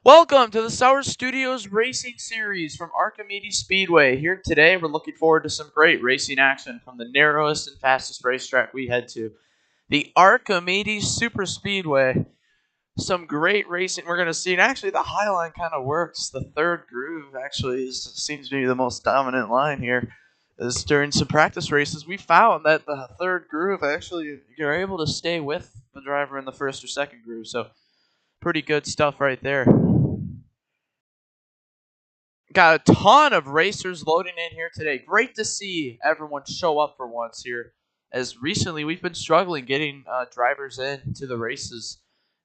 Welcome to the Sour Studios Racing Series from Archimedes Speedway. Here today, we're looking forward to some great racing action from the narrowest and fastest racetrack we head to, the Archimedes Super Speedway. Some great racing we're going to see, and actually the high line kind of works. The third groove actually seems to be the most dominant line here. As during some practice races, we found that the third groove actually you're able to stay with the driver in the first or second groove, so pretty good stuff right there. Got a ton of racers loading in here today. Great to see everyone show up for once here, as recently we've been struggling getting drivers in to the races.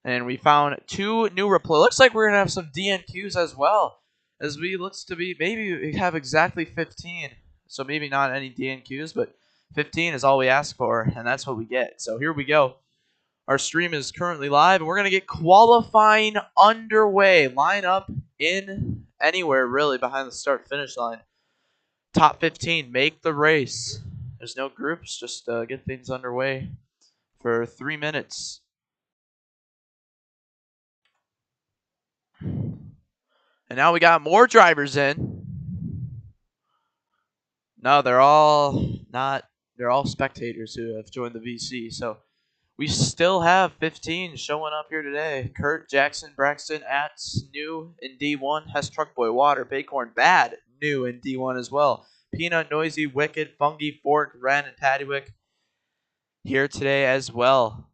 And we found two new looks like we're going to have some DNQs as well, as we looks to be, maybe we have exactly 15. So maybe not any DNQs, but 15 is all we ask for, and that's what we get. So here we go. Our stream is currently live, and we're going to get qualifying underway. Line up in anywhere, really, behind the start-finish line. Top 15, make the race. There's no groups, just get things underway for 3 minutes. And now we got more drivers in. No, they're all spectators who have joined the VC, so we still have 15 showing up here today. Kurt, Jackson, Braxton, Atz, new in D1. Hess, Truckboy, Water, Bacorn, Bad, new in D1 as well. Peanut, Noisy, Wicked, Fungi, Fork, Ren, and Pattywick here today as well.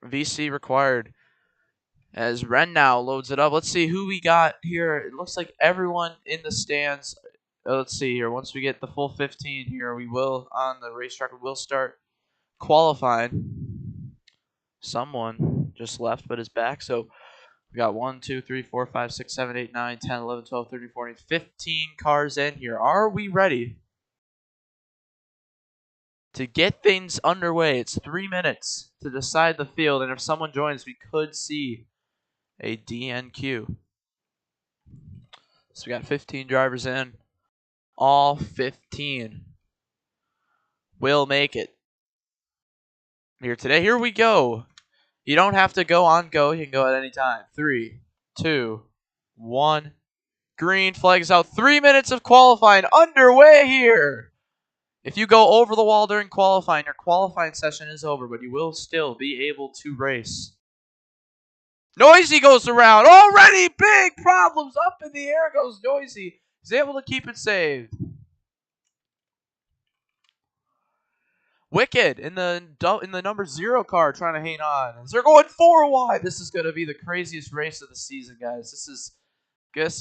VC required. As Ren now loads it up. Let's see who we got here. It looks like everyone in the stands. Let's see here. Once we get the full 15 here, we will, on the racetrack, we will start qualifying. Someone just left but is back. So we got 1, 2, 3, 4, 5, 6, 7, 8, 9, 10, 11, 12, 13, 14, 15 cars in here. Are we ready to get things underway? It's 3 minutes to decide the field, and if someone joins, we could see a DNQ. So we got 15 drivers in. All 15 will make it here today. Here we go. You don't have to go on go. You can go at any time. 3, 2, 1. Green flags out. 3 minutes of qualifying underway here. If you go over the wall during qualifying, your qualifying session is over, but you will still be able to race. Noisy goes around. Already big problems. Up in the air goes Noisy. He's able to keep it saved. Wicked in the number 0 car trying to hang on. As they're going 4 wide. This is going to be the craziest race of the season, guys. This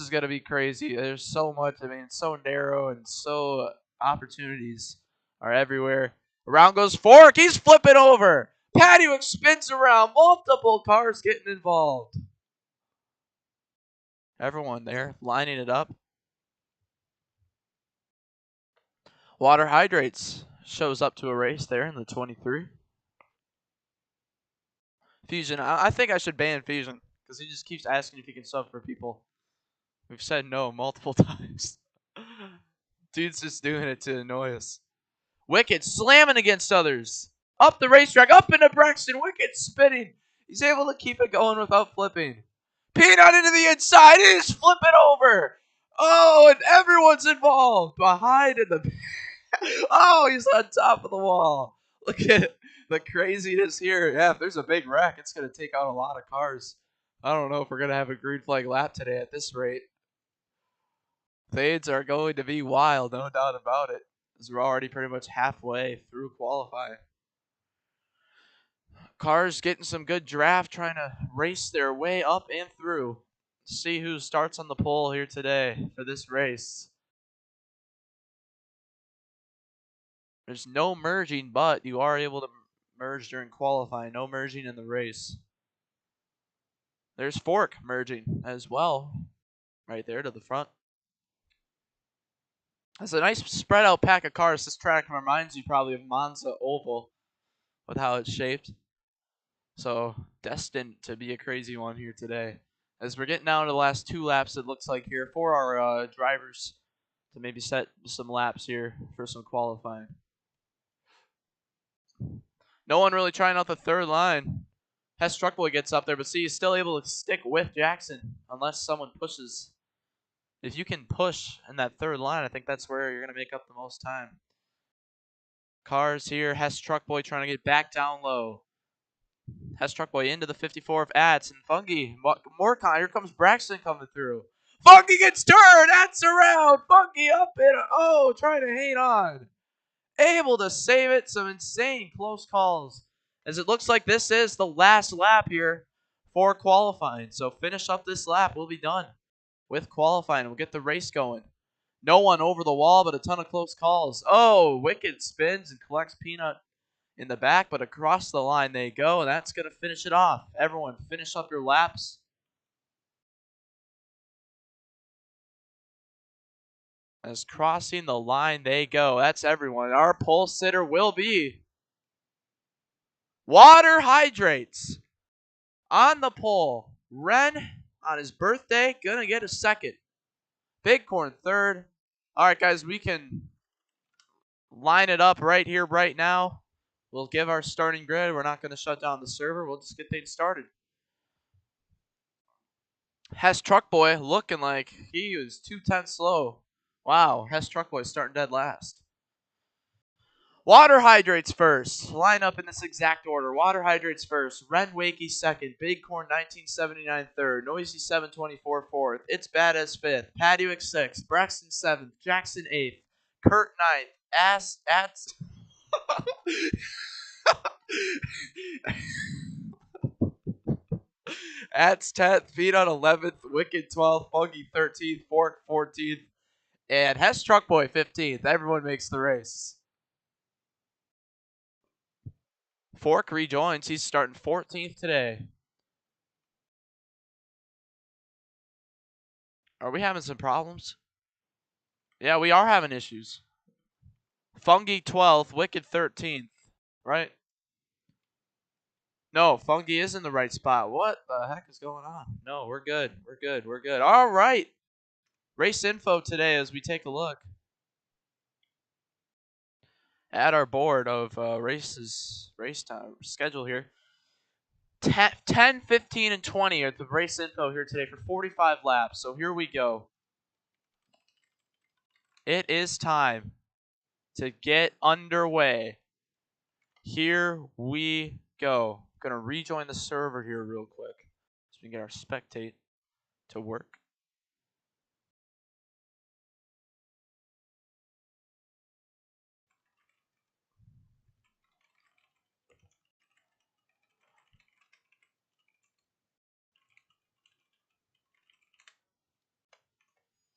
is going to be crazy. There's so much. I mean, it's so narrow and so opportunities are everywhere. Around goes Fork. He's flipping over. Pattywick spins around. Multiple cars getting involved. Everyone there lining it up. Water Hydrates shows up to a race there in the 23. Fusion. I think I should ban Fusion because he just keeps asking if he can sub for people. We've said no multiple times. Dude's just doing it to annoy us. Wicked slamming against others. Up the racetrack, up into Braxton. Wicked spinning. He's able to keep it going without flipping. Peanut into the inside. He's flipping over. Oh, and everyone's involved. Behind in the... Oh, he's on top of the wall. Look at the craziness here. Yeah, if there's a big wreck, it's going to take out a lot of cars. I don't know if we're going to have a green flag lap today at this rate. Fades are going to be wild, no doubt about it, as we're already pretty much halfway through qualifying. Cars getting some good draft, trying to race their way up and through. See who starts on the pole here today for this race. There's no merging, but you are able to merge during qualifying. No merging in the race. There's Fork merging as well, right there to the front. That's a nice spread out pack of cars. This track reminds you probably of Monza Oval with how it's shaped. So destined to be a crazy one here today. As we're getting down to the last 2 laps, it looks like here for our drivers to maybe set some laps here for some qualifying. No one really trying out the third line. Hess Truckboy gets up there, but see, he's still able to stick with Jackson unless someone pushes. If you can push in that third line, I think that's where you're going to make up the most time. Cars here. Hess Truckboy trying to get back down low. Hess Truckboy into the 54 of Ats and Fungi. More here comes Braxton coming through. Fungi gets turned. Ats around. Fungi up and trying to hang on. Able to save it. Some insane close calls. As it looks like this is the last lap here for qualifying. So finish up this lap. We'll be done with qualifying. We'll get the race going. No one over the wall, but a ton of close calls. Oh, Wicked spins and collects Peanut in the back, but across the line they go, and that's going to finish it off. Everyone, finish up your laps. As crossing the line they go. That's everyone. Our pole sitter will be Water Hydrates on the pole. Ren on his birthday, going to get a second. Bighorn third. All right, guys, we can line it up right here, right now. We'll give our starting grid. We're not going to shut down the server. We'll just get things started. Hess Truckboy looking like he was 2/10 slow. Wow, Hess Truckboy starting dead last. Water Hydrates first. Line up in this exact order. Water Hydrates first. Ren Wakey second. Bighorn 1979 third. Noisy 724 fourth. It's Badass fifth. Paduick sixth. Braxton seventh. Jackson eighth. Kurt ninth. Ats. Ats 10th, Peanut 11th, Wicked 12th, Funky 13th, Fork 14th, and Hess Truckboy 15th. Everyone makes the race. Fork rejoins. He's starting 14th today. Are we having some problems? Yeah, we are having issues. Fungi 12th, Wicked 13th, right? No, Fungi is in the right spot. What the heck is going on? No, we're good. We're good. We're good. All right. Race info today as we take a look at our board of race time schedule here. 10, 15, and 20 are the race info here today for 45 laps. So here we go. It is time to get underway. Here we go. I'm going to rejoin the server here real quick so we can get our spectate to work.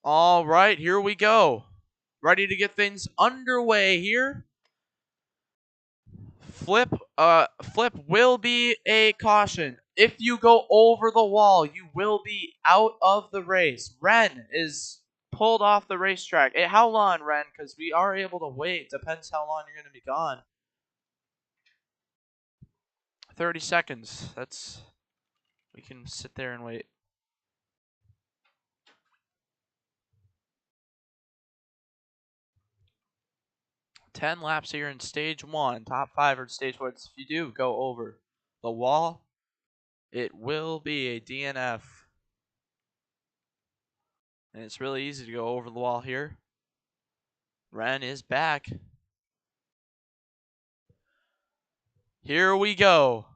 All right, here we go. Ready to get things underway here. Flip will be a caution. If you go over the wall, you will be out of the race. Ren is pulled off the racetrack. Hey, how long, Ren? Because we are able to wait. Depends how long you're going to be gone. 30 seconds. We can sit there and wait. Ten laps here in stage one. Top 5 are in stage one. If you do go over the wall, it will be a DNF. And it's really easy to go over the wall here. Ren is back. Here we go.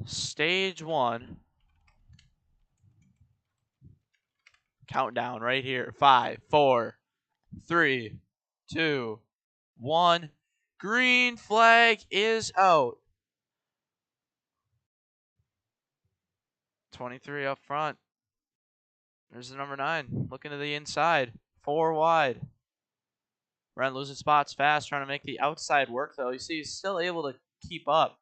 Stage one. Countdown right here. 5, 4, 3, 2, 1. Green flag is out. 23 up front. There's the number 9. Looking to the inside. 4 wide. Ren losing spots fast, trying to make the outside work, though. You see, he's still able to keep up.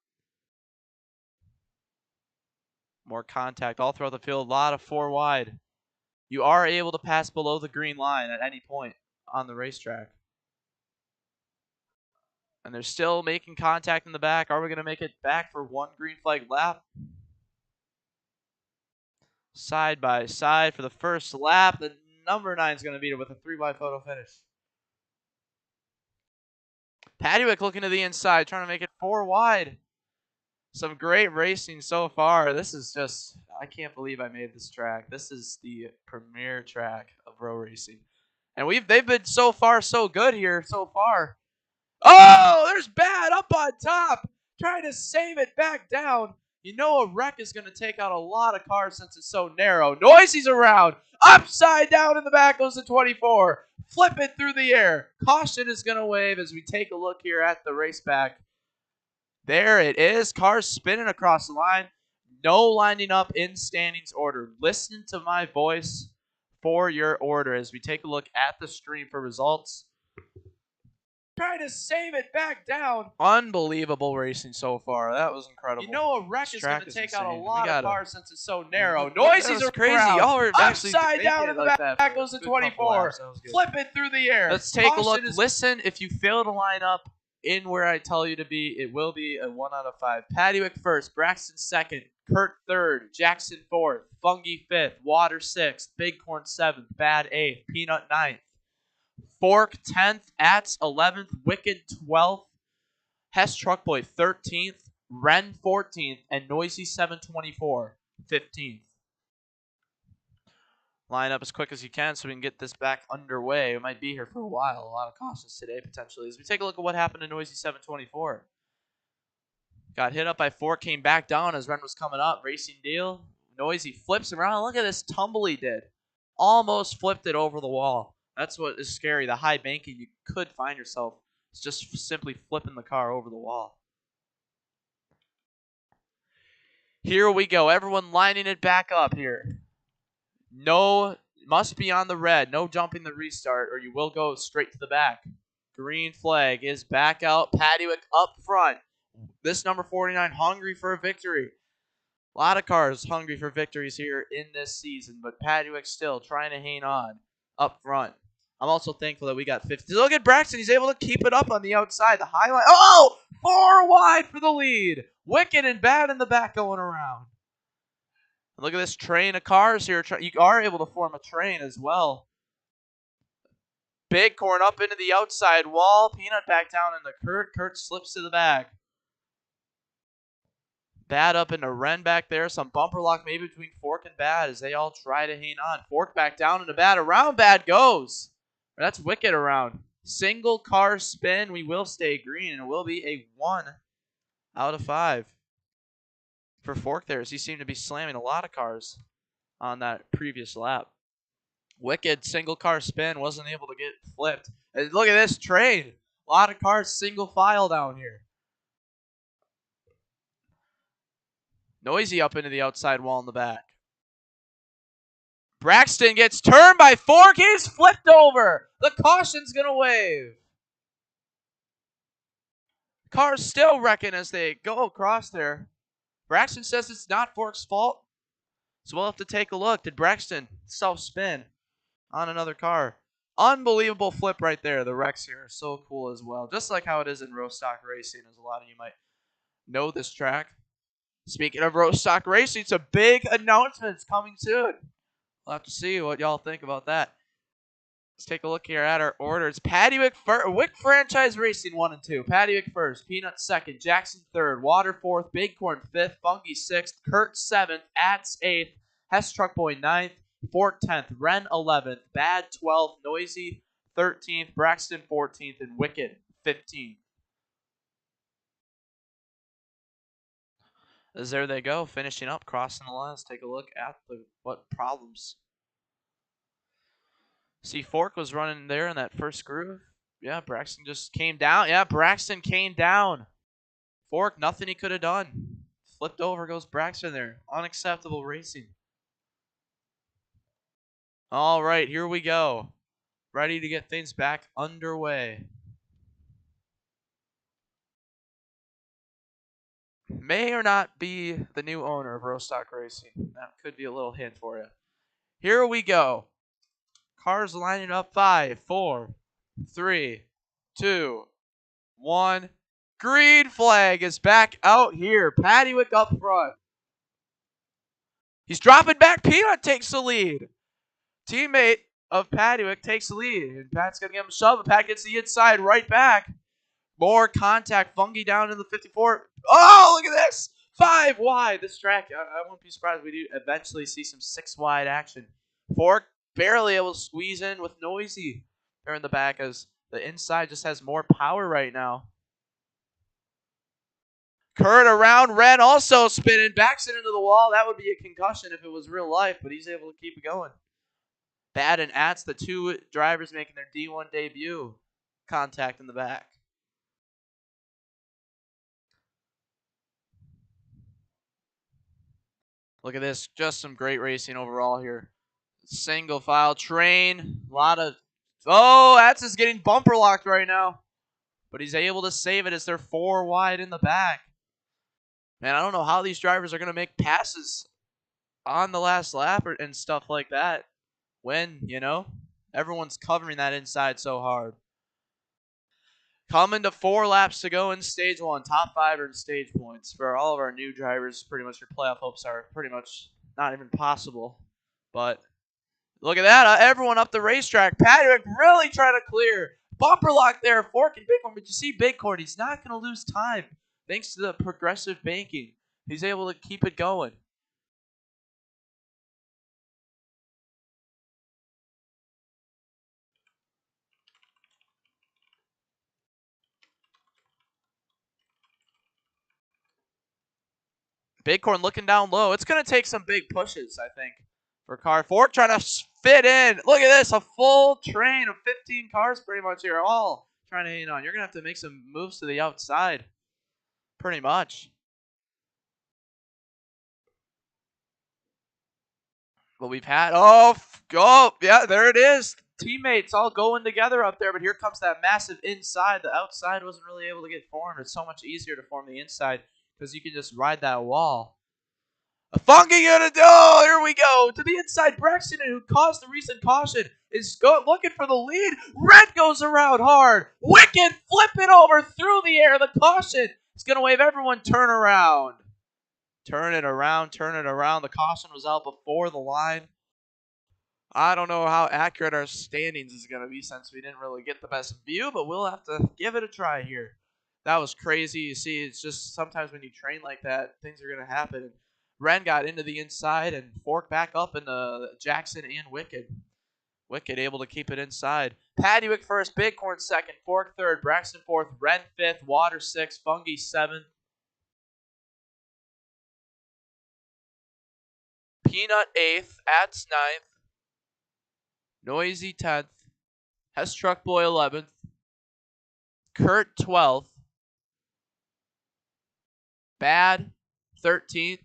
More contact all throughout the field. A lot of 4 wide. You are able to pass below the green line at any point on the racetrack. And they're still making contact in the back. Are we going to make it back for one green flag lap? Side by side for the first lap. The number 9 is going to beat it with a 3x photo finish. Paduick looking to the inside, trying to make it 4 wide. Some great racing so far. This is just, I can't believe I made this track. This is the premier track of row racing. And they've been so far so good here so far. Oh, there's Bad up on top, trying to save it back down. You know a wreck is going to take out a lot of cars since it's so narrow. Noisy's around. Upside down in the back goes the 24. Flip it through the air. Caution is going to wave as we take a look here at the race back. There it is. Cars spinning across the line. No lining up in standings order. Listen to my voice for your order as we take a look at the stream for results. Trying to save it back down. Unbelievable racing so far. That was incredible. You know a wreck is going to take out a lot of cars since it's so narrow. Noisy's are crazy. Y'all are upside down in the back goes the 24. Flip it through the air. Let's take a look. Listen, if you fail to line up in where I tell you to be, it will be a 1 out of 5. Paddywick first, Braxton second, Kurt third, Jackson fourth, Fungi fifth, Water sixth, Bighorn seventh, Bad eighth, Peanut ninth, Fork 10th, Ats 11th, Wicked 12th, Hess Truckboy 13th, Ren 14th, and Noisy 724 15th. Line up as quick as you can so we can get this back underway. We might be here for a while. A lot of cautions today, potentially. As we take a look at what happened to Noisy 724. Got hit up by Fork, came back down as Ren was coming up. Racing deal. Noisy flips around. Look at this tumble he did. Almost flipped it over the wall. That's what is scary. The high banking you could find yourself. It's just simply flipping the car over the wall. Here we go. Everyone lining it back up here. No, must be on the red. No jumping the restart or you will go straight to the back. Green flag is back out. Paddywick up front. This number 49 hungry for a victory. A lot of cars hungry for victories here in this season, but Paddywick still trying to hang on up front. I'm also thankful that we got 50. Look at Braxton. He's able to keep it up on the outside. The highlight. Oh, 4 wide for the lead. Wicked and Bad in the back going around. Look at this train of cars here. You are able to form a train as well. Bighorn up into the outside wall. Peanut back down in the Kurt. Kurt slips to the back. Bad up into Ren back there. Some bumper lock maybe between Fork and Bad as they all try to hang on. Fork back down into Bad. Around Bad goes. That's Wicked around. Single car spin. We will stay green, and it will be a 1 out of 5 for Fork there, as he seemed to be slamming a lot of cars on that previous lap. Wicked single car spin, wasn't able to get flipped. And look at this train. A lot of cars single file down here. Noisy up into the outside wall in the back. Braxton gets turned by Fork. He's flipped over. The caution's going to wave. Cars still wrecking as they go across there. Braxton says it's not Fork's fault. So we'll have to take a look. Did Braxton self-spin on another car? Unbelievable flip right there. The wrecks here are so cool as well. Just like how it is in row stock racing, as a lot of you might know this track. Speaking of row stock racing, some big announcements coming soon. We'll have to see what y'all think about that. Let's take a look here at our orders. Paddywick first, Wick Franchise Racing 1 and 2. Paddywick first, Peanut second, Jackson third, Water fourth, Bighorn fifth, Fungi sixth, Kurt seventh, Ats eighth, Hess Truckboy ninth, Fork 10th, Ren 11th, Bad 12th, Noisy 13th, Braxton 14th, and Wicked 15th. As there they go, finishing up, crossing the line. Let's take a look at what problems. See, Fork was running there in that first groove. Yeah, Braxton just came down. Yeah, Braxton came down. Fork, nothing he could have done. Flipped over goes Braxton there. Unacceptable racing. All right, here we go. Ready to get things back underway. May or not be the new owner of Row Stock Racing. That could be a little hint for you. Here we go. Cars lining up. 5, 4, 3, 2, 1. Green flag is back out here. Paddywick up front. He's dropping back. Peanut takes the lead. Teammate of Paddywick takes the lead. And Pat's going to give him a shove. But Pat gets the inside right back. More contact. Fungi down in the 54. Oh, look at this. 5 wide. This track, I won't be surprised if we do eventually see some 6 wide action. Fork barely able to squeeze in with Noisy there in the back as the inside just has more power right now. Kurt around, Ren also spinning, backs it into the wall. That would be a concussion if it was real life, but he's able to keep it going. Bad and Ats, the two drivers making their D1 debut. Contact in the back. Look at this. Just some great racing overall here. Single file train. A lot of... Oh, Ats is getting bumper locked right now. But he's able to save it as they're 4 wide in the back. Man, I don't know how these drivers are going to make passes on the last lap and stuff like that. When, everyone's covering that inside so hard. Coming to 4 laps to go in stage 1. Top 5 are in stage points. For all of our new drivers, pretty much your playoff hopes are pretty much not even possible. But look at that. Everyone up the racetrack. Patrick really trying to clear. Bumper lock there. Fork and Bighorn. But you see Bighorn, he's not going to lose time. Thanks to the progressive banking. He's able to keep it going. Bighorn looking down low. It's going to take some big pushes, I think, for car. Fork trying to fit in. Look at this. A full train of 15 cars pretty much here. All trying to hang on. You're going to have to make some moves to the outside. Pretty much. But we've had... Oh, yeah, there it is. Teammates all going together up there. But here comes that massive inside. The outside wasn't really able to get formed. It's so much easier to form the inside because you can just ride that wall. A funky unit. Oh, here we go. To the inside. Braxton, who caused the recent caution, is looking for the lead. Red goes around hard. Wicked flipping over through the air. The caution is going to wave everyone turn around. Turn it around. Turn it around. The caution was out before the line. I don't know how accurate our standings is going to be since we didn't really get the best view, but we'll have to give it a try here. That was crazy. You see, it's just sometimes when you train like that, things are going to happen. Ren got into the inside and Fork back up into Jackson and Wicked. Wicked able to keep it inside. Paddywick first, Bighorn second, Fork third, Braxton fourth, Ren fifth, Water sixth, Fungi seventh. Peanut eighth, Ats ninth, Noisy 10th, Hess Truck Boy 11th, Kurt 12th, Bad 13th,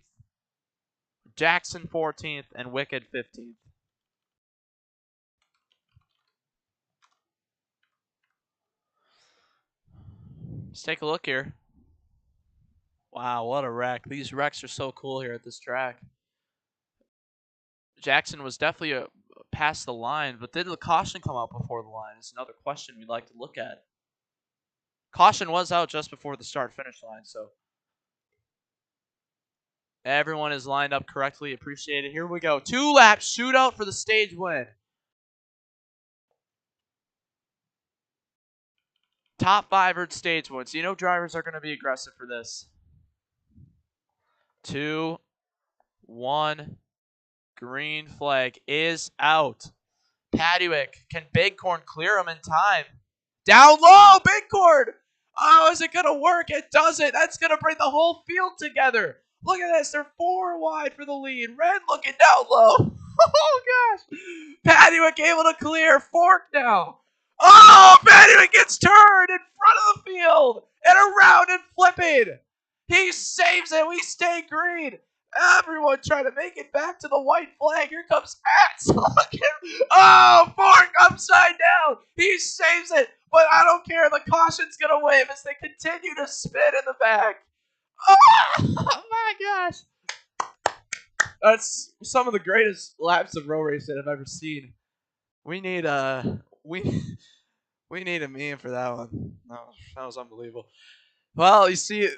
Jackson 14th, and Wicked 15th. Let's take a look here. Wow, what a wreck. These wrecks are so cool here at this track. Jackson was definitely past the line, but did the caution come out before the line? Is another question we'd like to look at. Caution was out just before the start-finish line, so everyone is lined up correctly. Appreciate it. Here we go. 2-lap shootout for the stage win. Top 5 are stage wins. You know drivers are going to be aggressive for this. 2, 1. Green flag is out. Paddywick. Can Bighorn clear him in time? Down low, Bighorn! Oh, is it going to work? It doesn't. That's going to bring the whole field together. Look at this. They're 4 wide for the lead. Red looking down low. Oh, gosh. Paddywick able to clear. Fork now. Oh, Paddywick gets turned in front of the field and around and flipping. He saves it. We stay green. Everyone trying to make it back to the white flag. Here comes Ats. Oh, Fork upside down. He saves it, but I don't care. The caution's going to wave as they continue to spin in the back. Oh my gosh. That's some of the greatest laps of row racing I've ever seen. We need we need a meme for that one. That was unbelievable. Well, you see,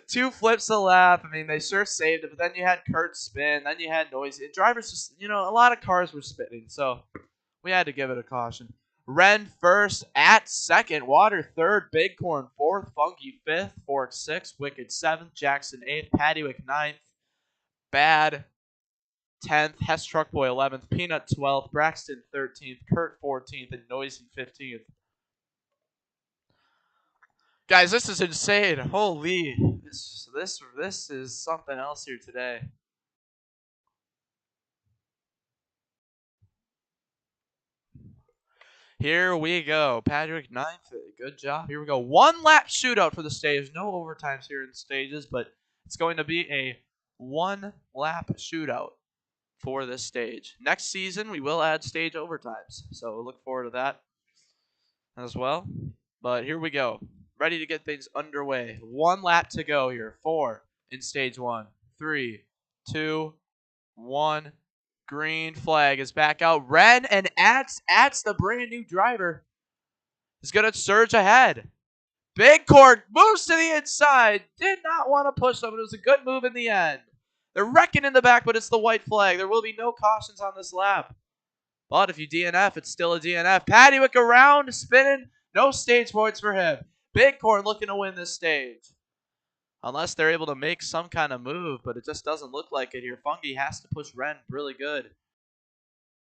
2 flips a lap. I mean, they sure saved it, but then you had Kurt spin. Then you had Noisy. Drivers just, a lot of cars were spinning, so we had to give it a caution. Ren first, at second, Water third, Bighorn fourth, Funky fifth, Fork sixth, Wicked seventh, Jackson eighth, Pattywick ninth, Bad 10th, Hess Truckboy 11th, Peanut 12th, Braxton 13th, Kurt 14th, and Noisy 15th. Guys, this is insane. Holy, this is something else here today. Here we go. Patrick 9th. Good job. Here we go. 1 lap shootout for the stage. No overtimes here in stages, but it's going to be a 1 lap shootout for this stage. Next season, we will add stage overtimes. So look forward to that as well. But here we go. Ready to get things underway. 1 lap to go here. 4 in stage 1. 3, 2, 1. Green flag is back out. Ren and Ats, the brand new driver, is going to surge ahead. Bighorn moves to the inside. Did not want to push them. It was a good move in the end. They're wrecking in the back, but it's the white flag. There will be no cautions on this lap. But if you DNF, it's still a DNF. Pattywick around, spinning. No stage points for him. Bighorn looking to win this stage. Unless they're able to make some kind of move, but it just doesn't look like it here. Fungi has to push Ren really good.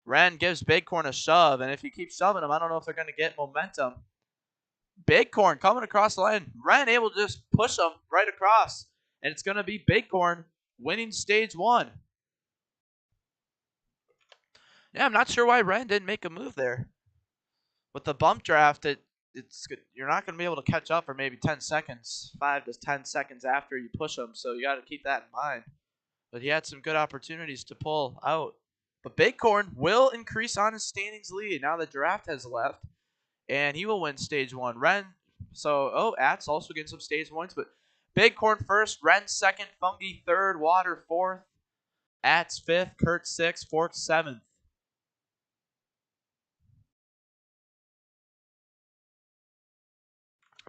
Ren gives Bighorn a shove, and if he keeps shoving him, I don't know if they're going to get momentum. Bighorn coming across the line. Ren able to just push him right across, and it's going to be Bighorn winning stage 1. Yeah, I'm not sure why Ren didn't make a move there. With the bump draft, it's good. You're not going to be able to catch up for maybe 10 seconds, 5 to 10 seconds after you push him, so you got to keep that in mind. But he had some good opportunities to pull out. But Bighorn will increase on his standings lead now that draft has left, and he will win stage 1. Ren, Ats also getting some stage points, but Bighorn first, Ren second, Fungi third, Water fourth, Ats fifth, Kurt sixth, Fork seventh.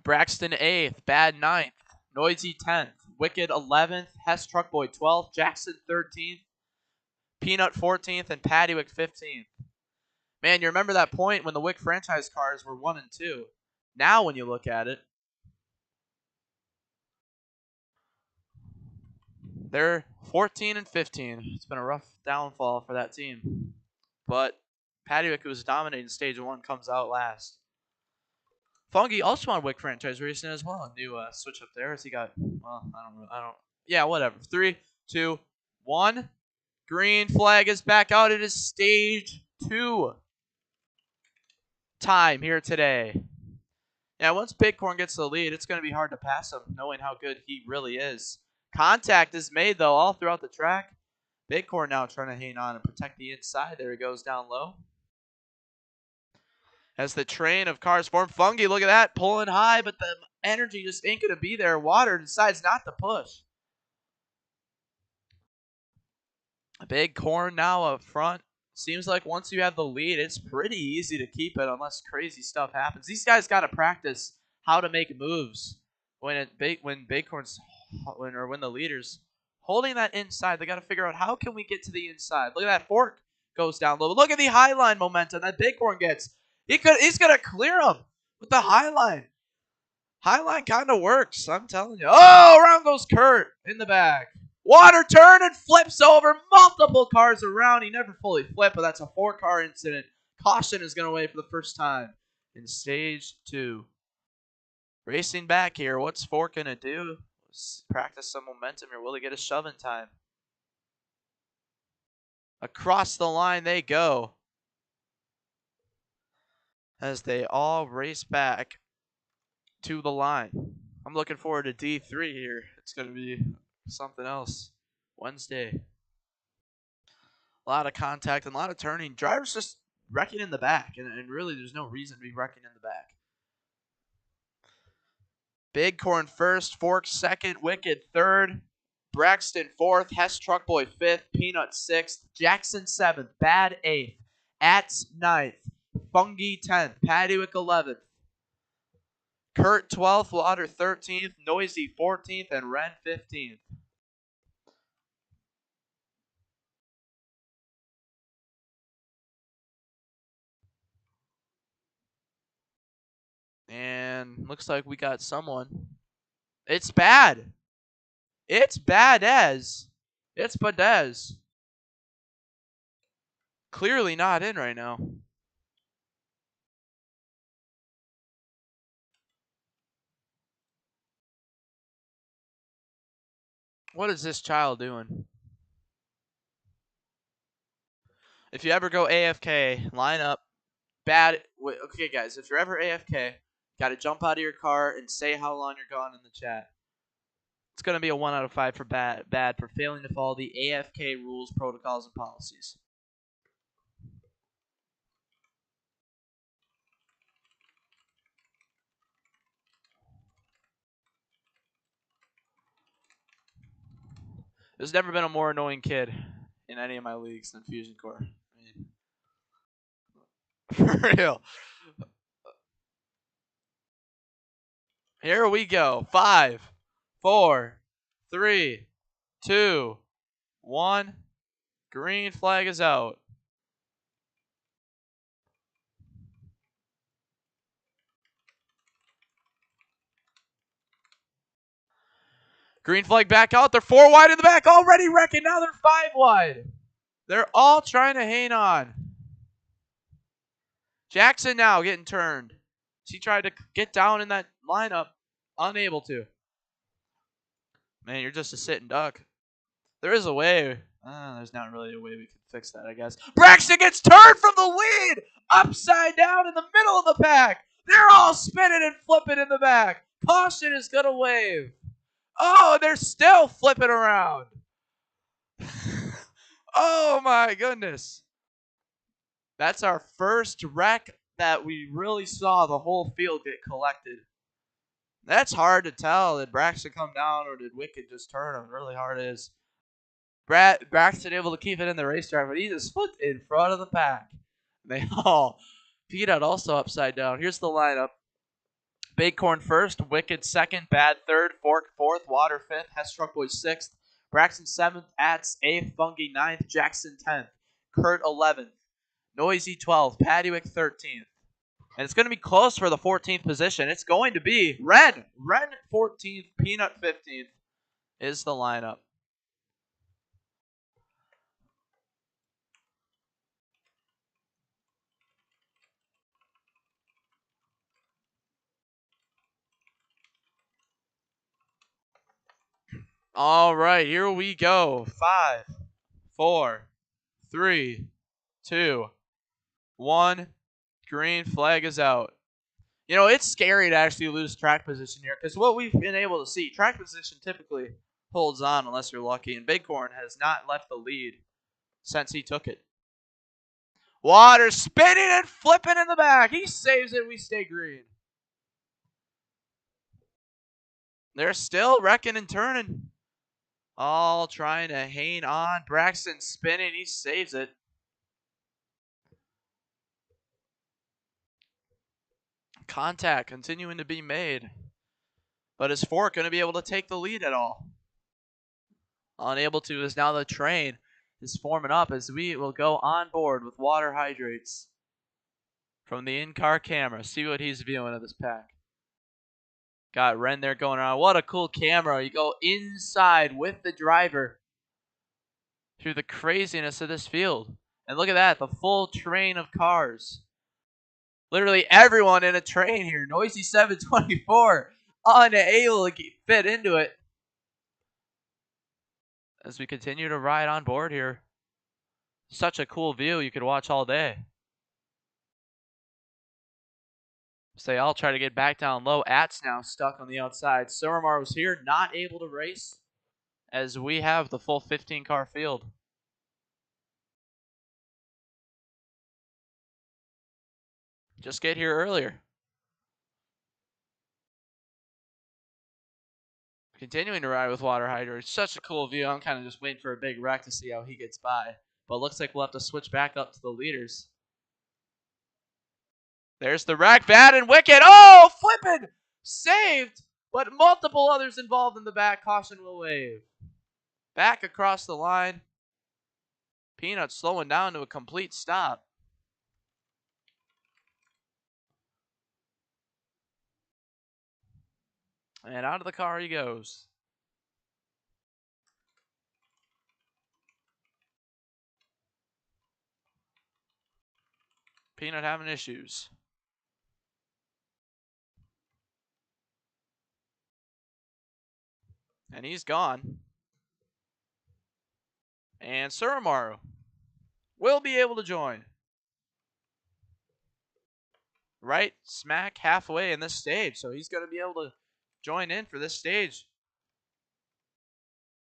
Braxton 8th, Bad 9th, Noisy 10th, Wicked 11th, Hess Truckboy 12th, Jackson 13th, Peanut 14th, and Pattywick 15th. Man, you remember that point when the Wick franchise cars were 1 and 2. Now when you look at it, they're 14 and 15. It's been a rough downfall for that team. But Pattywick, who was dominating stage 1, comes out last. Fungi also on Wick franchise racing as well. A new switch up there as he got, well, I don't. Yeah, whatever. 3, 2, 1. Green flag is back out. It is stage 2 time here today. Yeah, once Bighorn gets the lead, it's going to be hard to pass him, knowing how good he really is. Contact is made, though, all throughout the track. Bighorn now trying to hang on and protect the inside. There he goes down low. As the train of cars form, Fungi, look at that, pulling high, but the energy just ain't going to be there. Water decides not to push. Bighorn now up front. Seems like once you have the lead, it's pretty easy to keep it unless crazy stuff happens. These guys got to practice how to make moves when Bighorn's when the leader's holding that inside. They got to figure out how can we get to the inside. Look at that Fork goes down low. Look at the high line momentum that Bighorn gets. He's gonna clear him with the high line. High line kind of works. I'm telling you. Oh, around goes Kurt in the back. Water turn and flips over multiple cars around. He never fully flipped, but that's a 4-car incident. Caution is going to wait for the first time in stage 2. Racing back here. What's Fork going to do? Let's practice some momentum here. Will he get a shove in time? Across the line they go. As they all race back to the line. I'm looking forward to D3 here. It's going to be something else. Wednesday. A lot of contact and a lot of turning. Drivers just wrecking in the back, and really there's no reason to be wrecking in the back. Bighorn first, Fork second, Wicked third, Braxton fourth, Hess Truckboy fifth, Peanut sixth, Jackson seventh, Bad eighth, Ats ninth, Fungi 10th, Pattywick 11th, Kurt 12th, Water 13th, Noisy 14th, and Ren 15th. Looks like we got someone. It's bad. It's Badez. It's Badez. Clearly not in right now. What is this child doing? If you ever go AFK, line up. Okay, guys, if you're ever AFK, got to jump out of your car and say how long you're gone in the chat. It's going to be a 1 out of 5 for bad for failing to follow the AFK rules, protocols, and policies. There's never been a more annoying kid in any of my leagues than Fusion Core. I mean, for real. Here we go. 5, 4, 3, 2, 1. Green flag is out. Green flag back out. They're 4 wide in the back. Already wrecking. Now they're 5 wide. They're all trying to hang on. Jackson now getting turned. He tried to get down in that lineup. Unable to. Man, you're just a sitting duck. There is a way. There's not really a way we can fix that, I guess. Braxton gets turned from the lead. Upside down in the middle of the pack. They're all spinning and flipping in the back. Caution is going to wave. Oh, they're still flipping around. Oh, my goodness. That's our first wreck that we really saw the whole field get collected. That's hard to tell. Did Braxton come down or did Wicked just turn him? Really hard it is. Braxton able to keep it in the racetrack, but he just flipped in front of the pack. They all. Peanut also upside down. Here's the lineup. Bighorn first, Wicked second, Bad third, Fork fourth, Water fifth, Hestruck Boys sixth, Braxton seventh, Ats eighth, Funky ninth, Jackson 10th, Kurt 11th, Noisy 12th, Paddywick 13th. And it's going to be close for the 14th position. It's going to be Ren 14th, Peanut 15th is the lineup. All right, here we go. 5, 4, 3, 2, 1. Green flag is out. You know, it's scary to actually lose track position here because what we've been able to see, track position typically holds on unless you're lucky, and Bighorn has not left the lead since he took it. Water spinning and flipping in the back. He saves it. We stay green. They're still wrecking and turning. All trying to hang on. Braxton spinning. He saves it. Contact continuing to be made. But is Fork going to be able to take the lead at all? Unable to, as now the train is forming up as we will go on board with water hydrates from the in-car camera. See what he's viewing of this pack. Got Ren there going around. What a cool camera. You go inside with the driver through the craziness of this field. And look at that, the full train of cars. Literally everyone in a train here. Noisy 724 unable to fit into it. As we continue to ride on board here. Such a cool view you could watch all day. So they all try to get back down low. Ats now stuck on the outside. Suramar was here, not able to race as we have the full 15-car field. Just get here earlier. Continuing to ride with Water Hydro. It's such a cool view. I'm kind of just waiting for a big wreck to see how he gets by. But looks like we'll have to switch back up to the leaders. There's the wreck. Bad and Wicked. Oh, flipping! Saved! But multiple others involved in the back. Caution will wave. Back across the line. Peanut slowing down to a complete stop. And out of the car he goes. Peanut having issues. And he's gone. And Suramaru will be able to join. Right smack halfway in this stage. So he's going to be able to join in for this stage.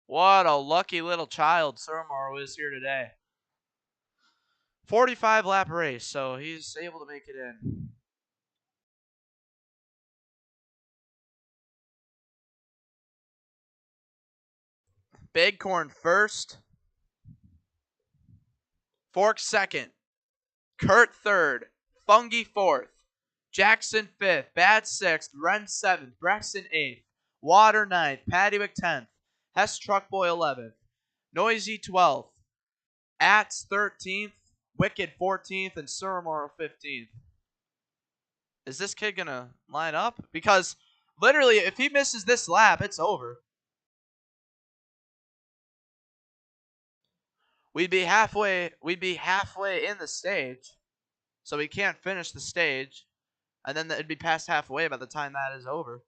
What a lucky little child Suramaru is here today. 45 lap race, so he's able to make it in. Bighorn first. Fork second. Kurt third. Fungi fourth. Jackson fifth. Bad sixth. Ren seventh. Brexton eighth. Water ninth. Paddywick 10th. Hess Truckboy 11th. Noisy 12th. Ats 13th. Wicked 14th. And Suramaru 15th. Is this kid going to line up? Because literally, if he misses this lap, it's over. We'd be halfway in the stage. So we can't finish the stage. And then it'd be past halfway by the time that is over.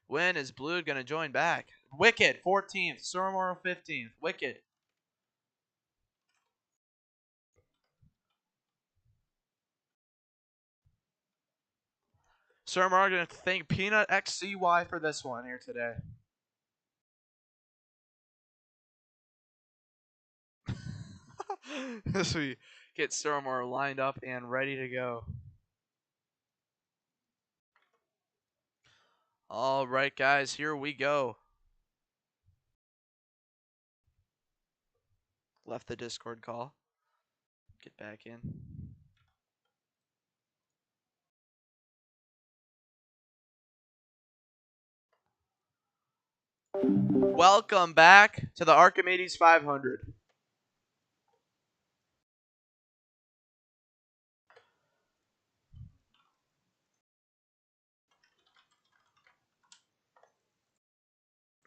When is Blue going to join back? Wicked, 14th. Suramaru, 15th. Wicked. Suramaru going to thank Peanut XCY for this one here today. As we get Suramaru lined up and ready to go. All right, guys, here we go. Left the Discord call. Get back in. Welcome back to the Archimedes 500.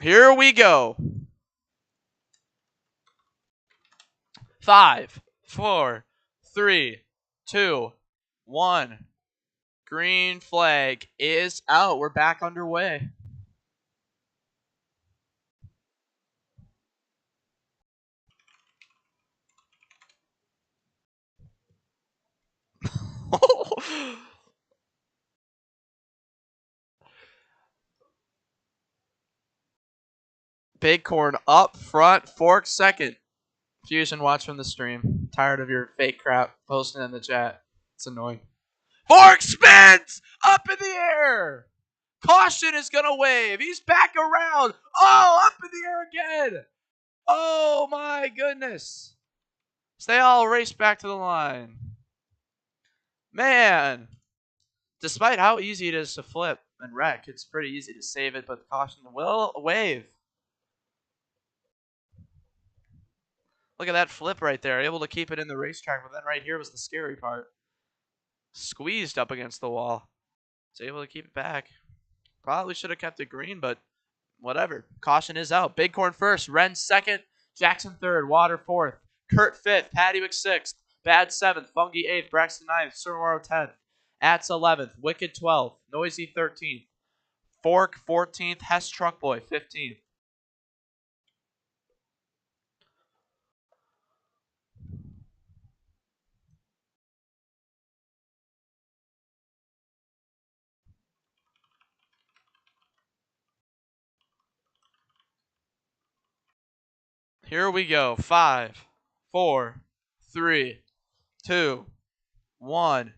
Here we go. 5, 4, 3, 2, 1. Green flag is out. We're back underway. Bighorn up front, Fork second. Fusion, watch from the stream. Tired of your fake crap posting in the chat. It's annoying. Fork spins up in the air. Caution is going to wave. He's back around. Oh, up in the air again. Oh, my goodness. So they all race back to the line. Man, despite how easy it is to flip and wreck, it's pretty easy to save it, but the caution will wave. Look at that flip right there. Able to keep it in the racetrack, but then right here was the scary part. Squeezed up against the wall. Was able to keep it back. Probably should have kept it green, but whatever. Caution is out. Bighorn first. Ren second. Jackson third. Water fourth. Kurt fifth. Paddywick sixth. Bad seventh. Fungi eighth. Braxton ninth. Suramaru 10th. Ats 11th. Wicked 12th. Noisy 13th. Fork 14th. Hess Truckboy 15th. Here we go. 5, 4, 3, 2, 1.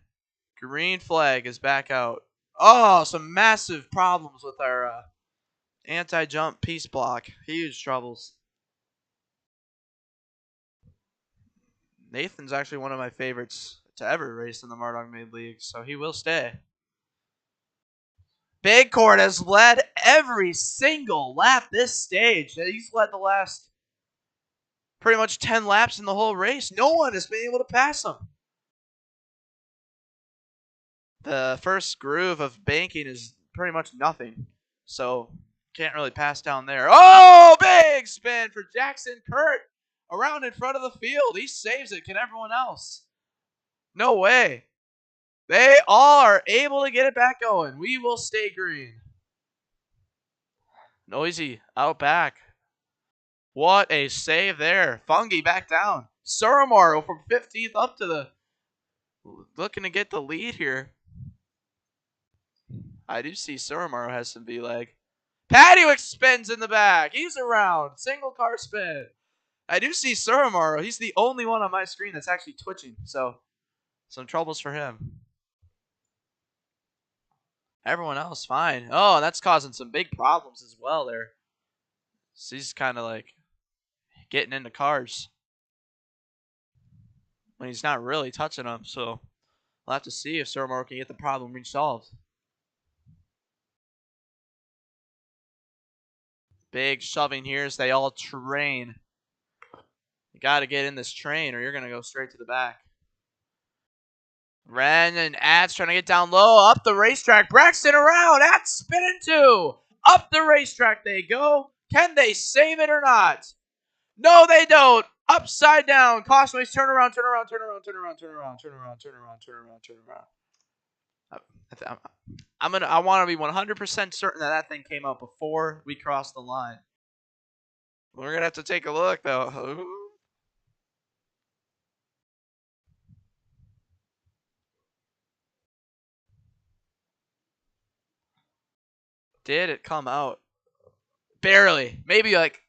Green flag is back out. Oh, some massive problems with our anti-jump piece block. Huge troubles. Nathan's actually one of my favorites to ever race in the Mardog Made League, so he will stay. Bighorn has led every single lap this stage. He's led the last pretty much 10 laps in the whole race. No one has been able to pass him. The first groove of banking is pretty much nothing. So can't really pass down there. Oh, big spin for Jackson Kurt around in front of the field. He saves it. Can everyone else? No way. They all are able to get it back going. We will stay green. Noisy out back. What a save there. Fungi back down. Suramaru from 15th up to the... Looking to get the lead here. I do see Suramaru has some V-leg. Paddywicz spins in the back. He's around. Single car spin. I do see Suramaru. He's the only one on my screen that's actually twitching. So, some troubles for him. Everyone else, fine. Oh, that's causing some big problems as well there. So he's kind of like getting into cars when he's not really touching them. So, we'll have to see if Suramaru can get the problem resolved. Big shoving here as they all train. You got to get in this train or you're going to go straight to the back. Ren and Ads trying to get down low. Up the racetrack. Braxton around. Ads spinning too. Up the racetrack they go. Can they save it or not? No, they don't. Upside down. Cautionways. Turn around. Turn around. Turn around. Turn around. Turn around. Turn around. Turn around. Turn around. Turn around. I want to be 100% certain that thing came out before we crossed the line. We're going to have to take a look, though. Did it come out? Barely. Maybe like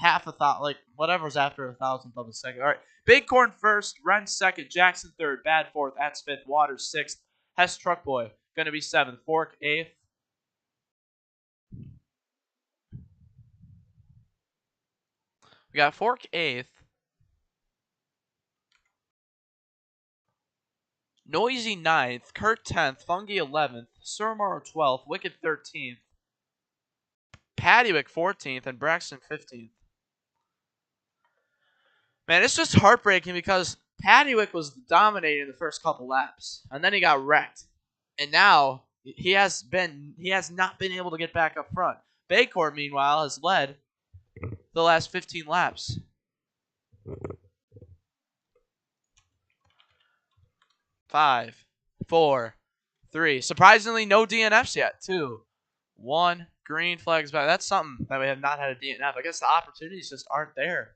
half a thought, like whatever's after a thousandth of a second. All right. Bighorn first, Ren second, Jackson third, Bad fourth, Ats fifth, Waters sixth, Hess Truck Boy going to be seventh, Fork eighth. We got Fork eighth. Noisy 9th, Kurt 10th, Fungi 11th, Suramaru 12th, Wicked 13th, Paddywicz 14th, and Braxton 15th. Man, it's just heartbreaking because Paddywicz was dominating the first couple laps, and then he got wrecked. And now he has not been able to get back up front. Bighorn, meanwhile, has led the last 15 laps. 5, 4, 3. Surprisingly, no DNFs yet. 2, 1. Green flags back. That's something that we have not had a DNF. I guess the opportunities just aren't there.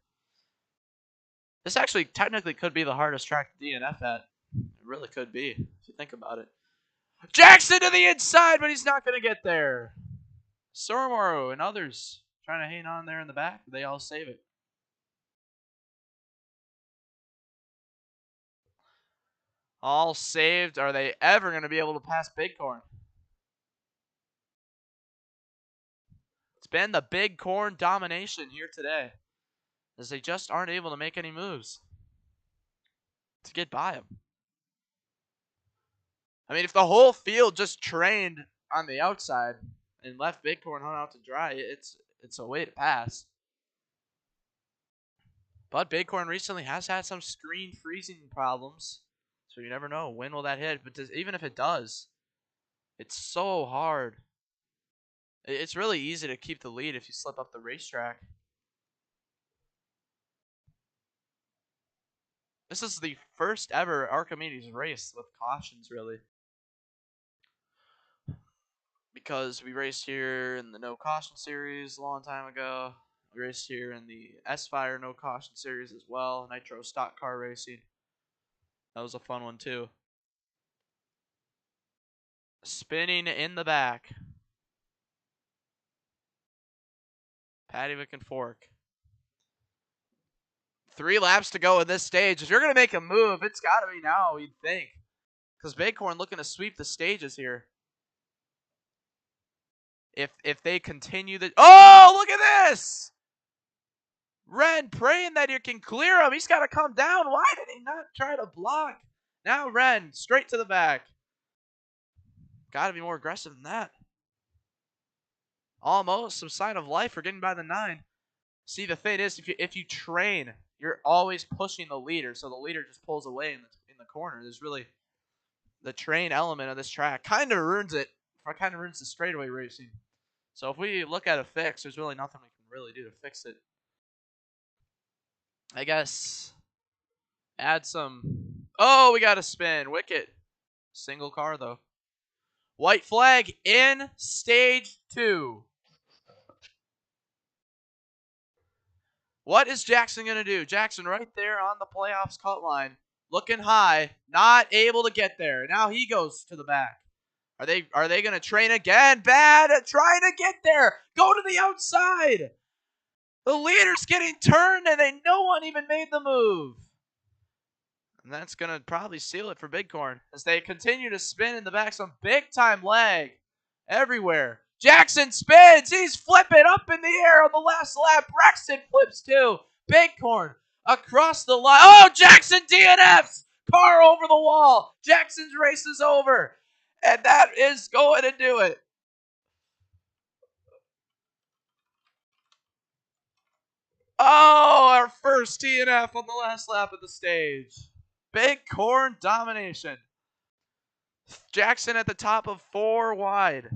This actually technically could be the hardest track to DNF at. It really could be, if you think about it. Jackson to the inside, but he's not going to get there. Suramaru and others trying to hang on there in the back. They all save it. All saved. Are they ever going to be able to pass Bighorn? It's been the Bighorn domination here today, as they just aren't able to make any moves to get by him. I mean, if the whole field just trained on the outside and left Bighorn hung out to dry, it's a way to pass. But Bighorn recently has had some screen freezing problems. So you never know. When will that hit? But even if it does, it's so hard. It's really easy to keep the lead if you slip up the racetrack. This is the first ever Archimedes race with cautions, really. Because we raced here in the No Caution Series a long time ago. We raced here in the S-Fire No Caution Series as well. Nitro Stock Car Racing. That was a fun one, too. Spinning in the back. Paddywicz and Fork. 3 laps to go in this stage. If you're going to make a move, it's got to be now, you'd think. Because Bighorn looking to sweep the stages here. If they continue the... Oh, look at this! Ren praying that you can clear him. He's got to come down. Why did he not try to block? Now Ren, straight to the back. Got to be more aggressive than that. Almost some sign of life for getting by the 9. See, the thing is, if you train, you're always pushing the leader, so the leader just pulls away in the corner. There's really the train element of this track kind of ruins it. Kind of ruins the straightaway racing. So if we look at a fix, there's really nothing we can really do to fix it. I guess add some. Oh, we got a spin. Wicket. Single car though. White flag in stage 2. What is Jackson going to do? Jackson right there on the playoffs cut line, looking high, not able to get there. Now he goes to the back. Are they going to train again? Bad at trying to get there. Go to the outside. The leader's getting turned and no one even made the move. And that's going to probably seal it for Bighorn as they continue to spin in the back. Some big time lag everywhere. Jackson spins. He's flipping up in the air on the last lap. Braxton flips too. Bighorn across the line. Oh, Jackson DNFs. Car over the wall. Jackson's race is over. And that is going to do it. Oh, our first DNF on the last lap of the stage. Bighorn domination. Jackson at the top of 4 wide.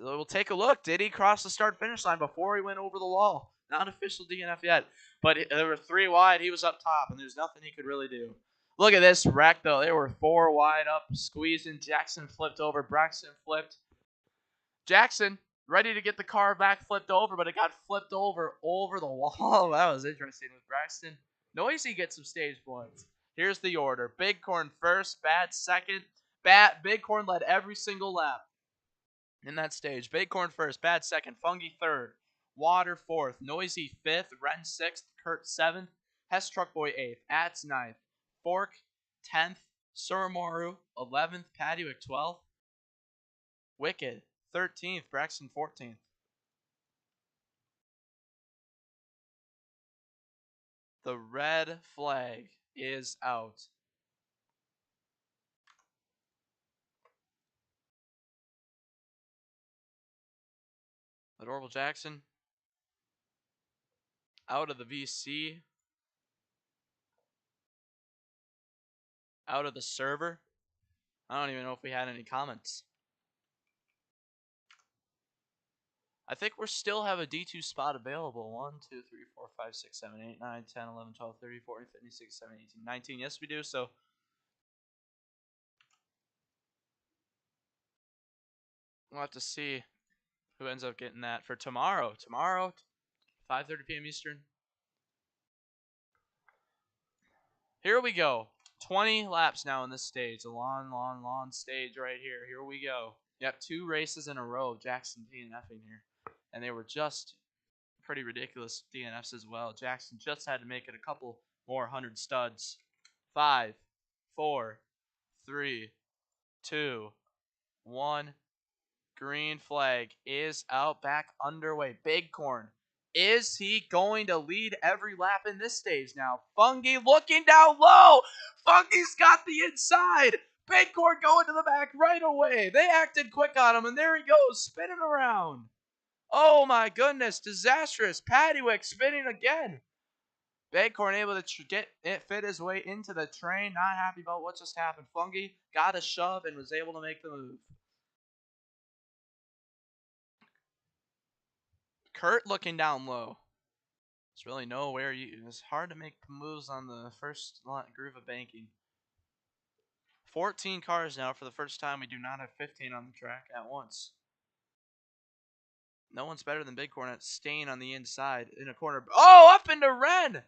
We'll take a look. Did he cross the start-finish line before he went over the wall? Not official DNF yet, but there were 3 wide. He was up top, and there's nothing he could really do. Look at this wreck, though. They were 4 wide up, squeezing. Jackson flipped over. Braxton flipped. Jackson ready to get the car back flipped over, but it got flipped over the wall. That was interesting with Braxton. Noisy gets some stage points. Here's the order. Bighorn first, Bad second. Bighorn led every single lap in that stage. Bighorn first, Bad second, Fungi third, Water fourth, Noisy fifth, Ren sixth, Kurt seventh, Hess Truck Boy eighth, Ats ninth, Fork 10th, Suramoru 11th, Paduick 12th, Wicked 13th, Braxton 14th. The red flag is out. Adorable Jackson out of the VC, out of the server. I don't even know if we had any comments. I think we still have a D2 spot available. 1, 2, 3, 4, 5, 6, 7, 8, 9, 10, 11, 12, 13, 14, 15, 16, 17, 18, 19. Yes, we do. So we'll have to see who ends up getting that for tomorrow. Tomorrow, 5:30 p.m. Eastern. Here we go. 20 laps now in this stage. A long stage right here. Here we go. Yep, 2 races in a row of Jackson DNFing here. And they were just pretty ridiculous DNFs as well. Jackson just had to make it a couple more 100 studs. 5, 4, 3, 2, 1. Green flag is out, back underway. Bighorn. Is he going to lead every lap in this stage now? Fungi looking down low. Fungi's got the inside. Bighorn going to the back right away. They acted quick on him, and there he goes, spinning around. Oh my goodness, disastrous. Paduick spinning again. Bighorn able to fit his way into the train. Not happy about what just happened. Fungi got a shove and was able to make the move. Kurt looking down low. There's really nowhere. It's hard to make moves on the first groove of banking. 14 cars now for the first time. We do not have 15 on the track at once. No one's better than Bighorn at staying on the inside in a corner. Oh, up into Ren!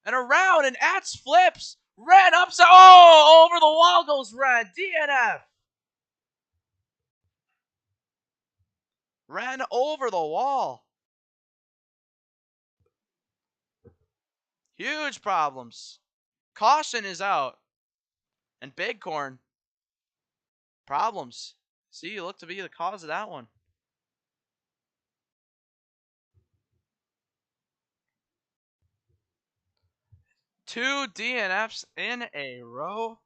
And around, and Ats flips. Ren upside. Oh, over the wall goes Ren. DNF. Ren over the wall. Huge problems. Caution is out. And Bighorn. Problems. See, you look to be the cause of that one. Two DNFs in a row.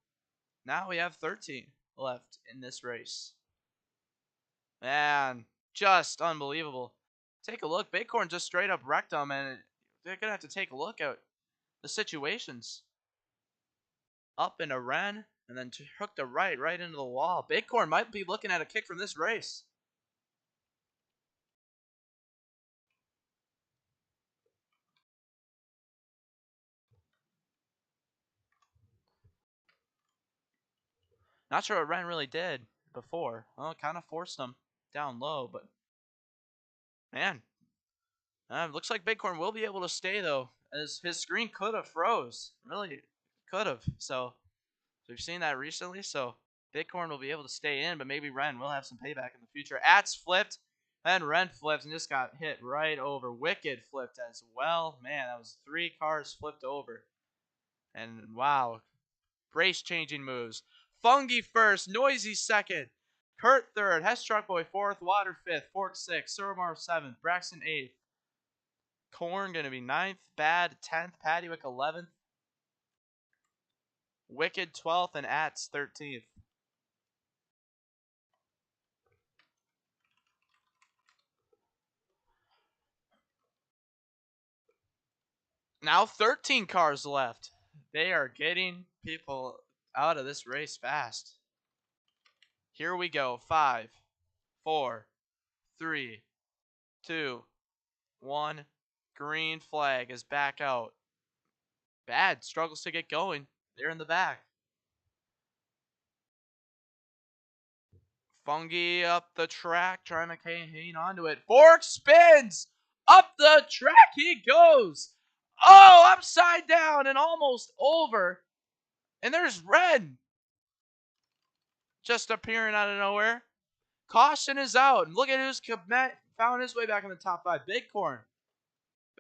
Now we have 13 left in this race. Man, just unbelievable. Take a look. Bighorn just straight up wrecked them, and they're going to have to take a look at the situations. Up into Ren, And then hooked a right into the wall. Bighorn might be looking at a kick from this race. Not sure what Ren really did before. Well, it kind of forced him down low, but man, looks like Bighorn will be able to stay though, as his screen could have froze. Really could have. So we've seen that recently. So Bighorn will be able to stay in, but maybe Ren will have some payback in the future. Ats flipped, then Ren flipped and just got hit right over. Wicked flipped as well. Man, that was 3 cars flipped over. And wow, race changing moves. Fungi first, Noisy second, Kurt third, Hess Truckboy fourth, Water fifth, Fork sixth, Surmar seventh, Braxton eighth, Corn gonna be 9th, Bad 10th, Pattywick 11th, Wicked 12th, and Ats 13th. Now 13 cars left. They are getting people out of this race fast. Here we go. 5, 4, 3, 2, 1. Green flag is back out. Bad struggles to get going. They're in the back. Fungi up the track, trying to hang onto it. Fork spins! Up the track he goes! Oh, upside down and almost over. And there's Ren just appearing out of nowhere. Caution is out. And look at who's found his way back in the top 5. Bighorn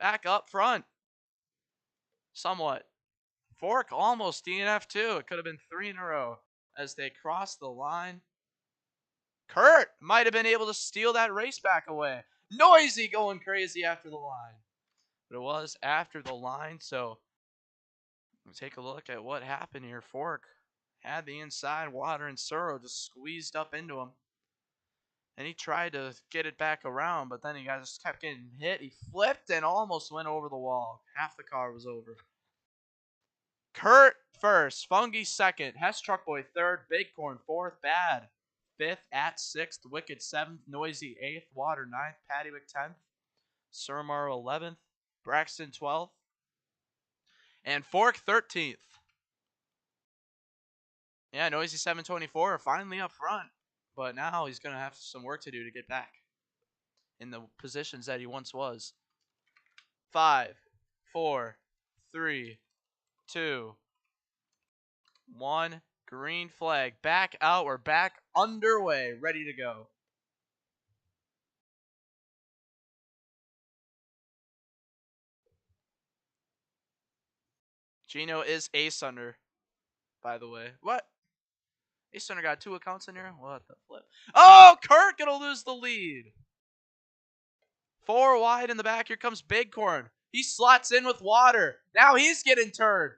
back up front. Somewhat. Fork almost DNF too. It could have been 3 in a row as they cross the line. Kurt might have been able to steal that race back away. Noisy going crazy after the line. But it was after the line, so we'll take a look at what happened here. Fork had the inside, Water and Suro just squeezed up into him. And he tried to get it back around, but then he just kept getting hit. He flipped and almost went over the wall. Half the car was over. Kurt first, Fungi second, Hess Truckboy third, Bighorn fourth, Bad fifth, At sixth, Wicked seventh, Noisy eighth, Water ninth, Pattywick 10th, Surmar 11th, Braxton 12th, and Fork 13th. Yeah, Noisy 724 finally up front, but now he's going to have some work to do to get back in the positions that he once was. 5, 4, 3, 2, 1. Green flag. Back out. We're back underway. Ready to go. Gino is ace under, by the way. What? Ace under got 2 accounts in here? What the flip? Oh, Kurt gonna lose the lead. 4 wide in the back. Here comes Bighorn. He slots in with Water. Now he's getting turned.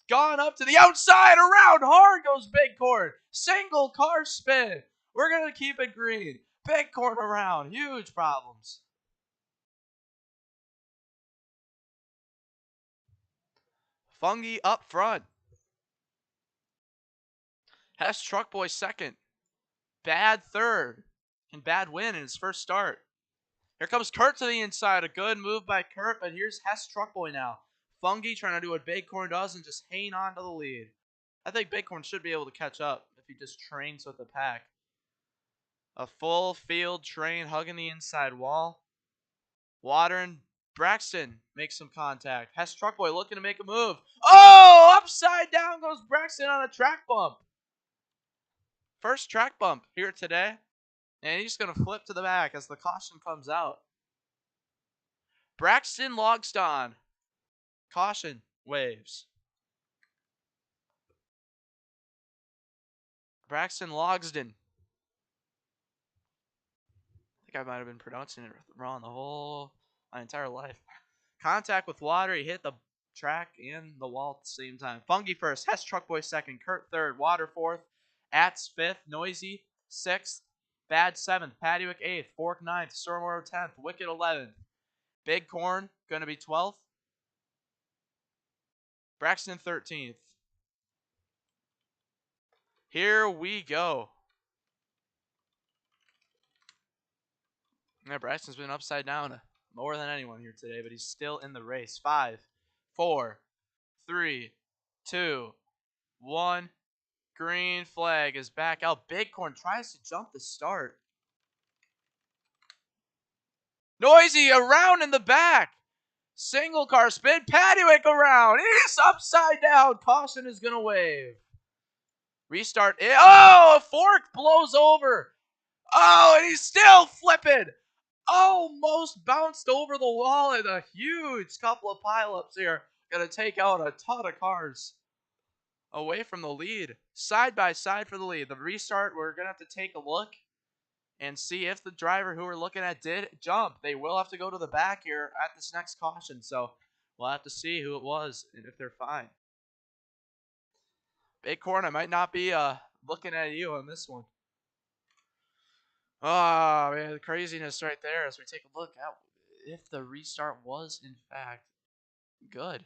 Gone up to the outside. Around hard goes Bighorn. Single car spin. We're going to keep it green. Bighorn around. Huge problems. Fungi up front. Hess Truckboy second. Bad third. Can Bad win in his first start? Here comes Kurt to the inside. A good move by Kurt, but here's Hess Truckboy now. Fungi trying to do what Bighorn does and just hang on to the lead. I think Bighorn should be able to catch up if he just trains with the pack. A full field train hugging the inside wall. Water and Braxton make some contact. Hess Truckboy looking to make a move. Oh, upside down goes Braxton on a track bump. First track bump here today. And he's going to flip to the back as the caution comes out. Braxton logs on. Caution waves. Braxton Logsden. I think I might have been pronouncing it wrong my entire life. Contact with Water. He hit the track and the wall at the same time. Fungi first. Hess Truckboy second. Kurt third. Water fourth. Ats fifth. Noisy sixth. Bad seventh. Pattywick eighth. Fork ninth. Stormwater 10th. Wicked 11th. Bighorn going to be 12th. Braxton 13th. Here we go. Yeah, Braxton's been upside down more than anyone here today, but he's still in the race. 5, 4, 3, 2, 1. Green flag is back out. Bighorn tries to jump the start. Noisy around in the back. Single car spin. Paddywhack around. He's upside down. Caution is going to wave. Restart. Oh, a fork blows over. Oh, and he's still flipping. Almost bounced over the wall in a huge couple of pileups here. Going to take out a ton of cars away from the lead. Side by side for the lead. The restart, we're going to have to take a look and see if the driver who we're looking at did jump. They will have to go to the back here at this next caution. So we'll have to see who it was and if they're fine. Bighorn, I might not be looking at you on this one. Oh, man, the craziness right there as we take a look at if the restart was, in fact, good.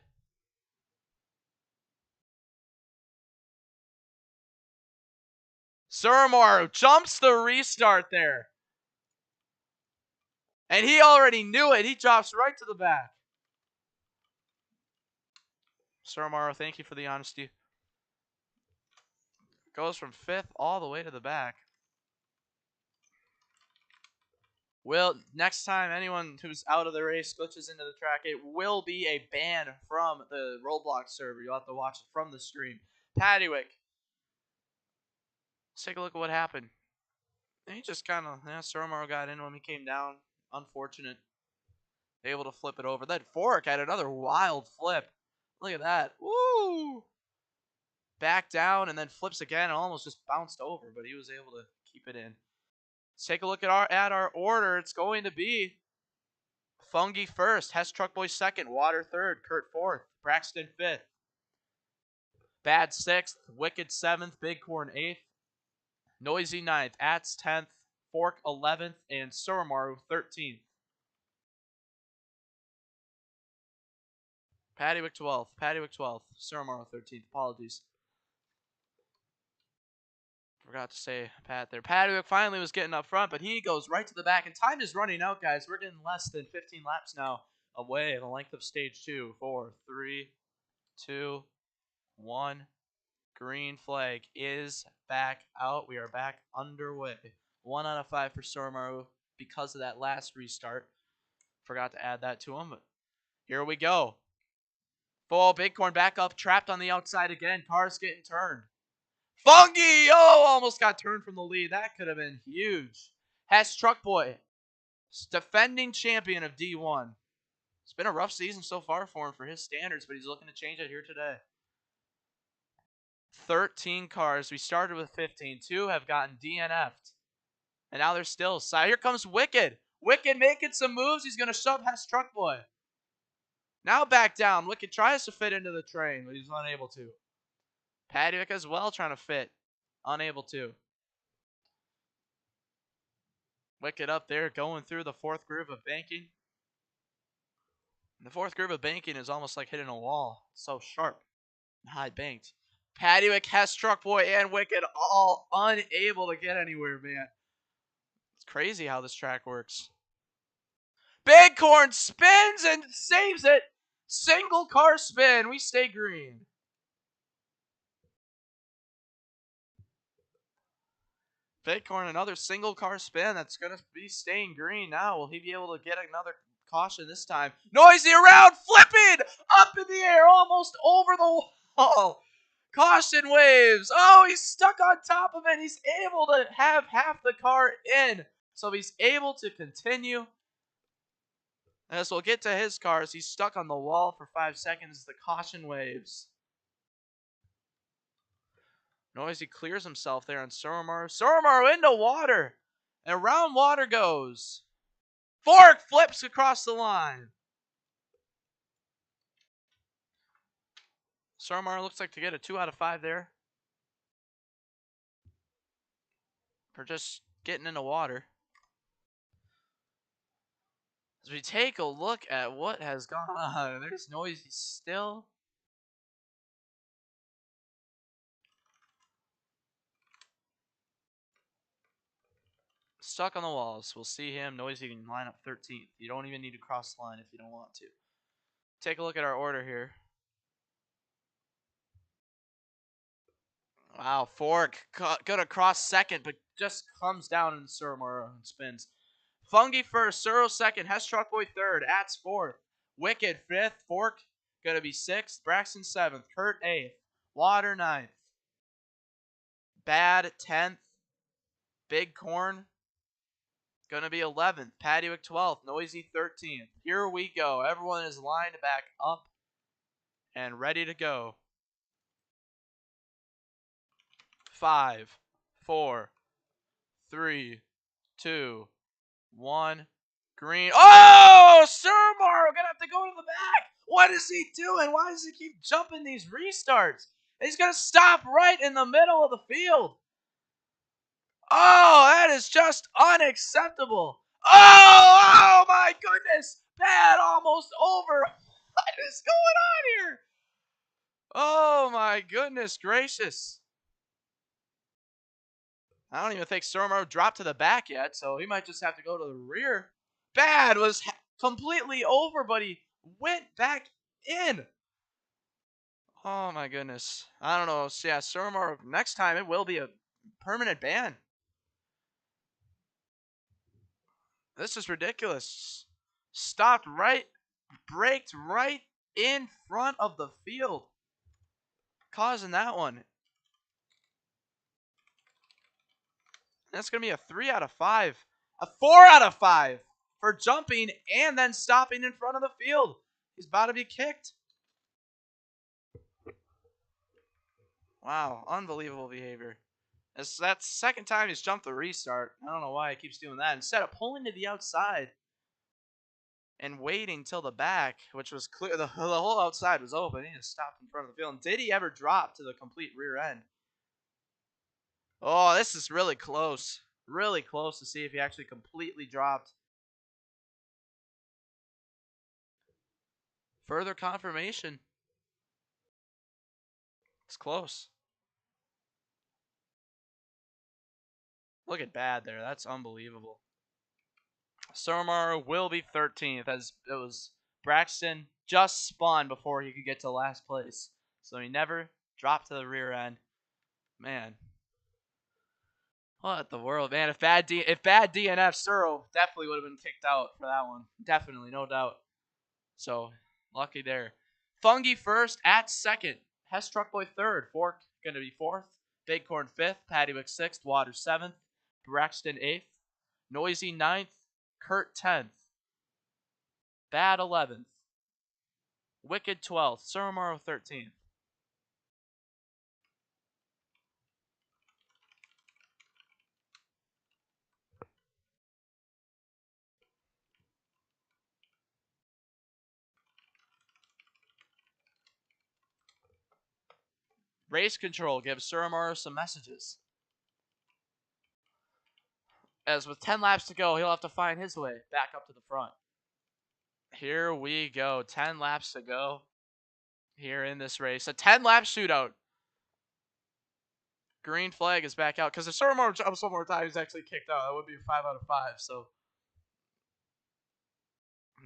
Suramaru jumps the restart there. And he already knew it. He drops right to the back. Suramaru, thank you for the honesty. Goes from 5th all the way to the back. Well, next time anyone who's out of the race glitches into the track, it will be a ban from the Roblox server. You'll have to watch it from the stream. Paddywhack. Let's take a look at what happened. He just kind of, Suramaru got in when he came down. Unfortunate. Able to flip it over. That fork had another wild flip. Look at that. Woo! Back down and then flips again and almost just bounced over, but he was able to keep it in. Let's take a look at our order. It's going to be Fungi first, Hess Truckboy second, Water third, Kurt fourth, Braxton fifth, Bad sixth, Wicked seventh, Bighorn eighth, Noisy ninth, Ats 10th, Fork 11th, and Suramaru 13th. Paddywhack 12th, Suramaru 13th. Apologies. Forgot to say Pat there. Paddywhack finally was getting up front, but he goes right to the back, and time is running out, guys. We're getting less than 15 laps now away the length of stage 2. 4, 3, 2, 1. Green flag is back out. We are back underway. 1 out of 5 for Suramaru because of that last restart. Forgot to add that to him, but here we go. Full Bighorn back up, trapped on the outside again. Cars getting turned. Fungi! Oh, almost got turned from the lead. That could have been huge. Hess Truckboy, defending champion of D1. It's been a rough season so far for him for his standards, but he's looking to change it here today. 13 cars. We started with 15. 2 have gotten DNF'd. And now they're still. So here comes Wicked. Wicked making some moves. He's going to shove Hess Truckboy. Now back down. Wicked tries to fit into the train, but he's unable to. Paddywhack as well trying to fit. Unable to. Wicked up there going through the 4th groove of banking. And the 4th groove of banking is almost like hitting a wall. It's so sharp and high banked. Paddywhack, Hess Truckboy, and Wicked all unable to get anywhere, man. It's crazy how this track works. Bighorn spins and saves it. Single car spin. We stay green. Bighorn, another single car spin. That's going to be staying green now. Will he be able to get another caution this time? Noisy around, flipping up in the air, almost over the wall. Caution waves. Oh, he's stuck on top of it. He's able to have half the car in. So he's able to continue. As we'll get to his cars, he's stuck on the wall for 5 seconds. The caution waves. Noisy clears himself there on Suramaru. Suramaru into water. And around water goes. Fork flips across the line. Suramaru looks like to get a 2 out of 5 there. For just getting into water. As we take a look at what has gone on, there's Noisy still. stuck on the walls. We'll see him. Noisy can line up 13th. You don't even need to cross the line if you don't want to. Take a look at our order here. Wow, Fork good across second, but just comes down in Surmar and spins. Fungi first, Suro second, Hess Truckboy third, Ats fourth, Wicked fifth, Fork gonna be sixth, Braxton seventh, Kurt eighth, Water ninth, Bad 10th, Big Corn gonna be 11th, Pattywick 12th, Noisy 13th. Here we go. Everyone is lined back up and ready to go. 5, 4, 3, 2, 1. Green. Oh, Surmar gonna have to go to the back. What is he doing? Why does he keep jumping these restarts? He's gonna stop right in the middle of the field. Oh, that is just unacceptable. Oh my goodness. Bad almost over. What is going on here? Oh my goodness gracious. I don't even think Surmar dropped to the back yet, so he might just have to go to the rear. Bad was completely over, but he went back in. Oh my goodness. I don't know. So yeah, Surmar, next time it will be a permanent ban. This is ridiculous. Stopped right, braked right in front of the field, causing that one. That's going to be a 3 out of 5. A 4 out of 5 for jumping and then stopping in front of the field. He's about to be kicked. Wow, unbelievable behavior. That's the second time he's jumped the restart. I don't know why he keeps doing that. Instead of pulling to the outside and waiting till the back, which was clear, the whole outside was open. He just stopped in front of the field. And did he ever drop to the complete rear end? Oh, this is really close. Really close to see if he actually completely dropped. Further confirmation. It's close. Look at Bad there. That's unbelievable. Surmar will be 13th, as it was Braxton just spun before he could get to last place. So he never dropped to the rear end. Man. What the world, man. If bad DNF, Suro definitely would have been kicked out for that one. Definitely, no doubt. So, lucky there. Fungi first, at second. Hess Truckboy third. Fork going to be fourth. Big Corn fifth. Pattywick sixth. Water seventh. Braxton eighth. Noisy ninth. Kurt 10th. Bad 11th. Wicked 12th. Surmaro 13th. Race control gives Surmaro some messages. As with 10 laps to go, he'll have to find his way back up to the front. Here we go. 10 laps to go here in this race. A 10-lap shootout. Green flag is back out. Because if Surmaro jumps one more time, he's actually kicked out. That would be a 5 out of 5. So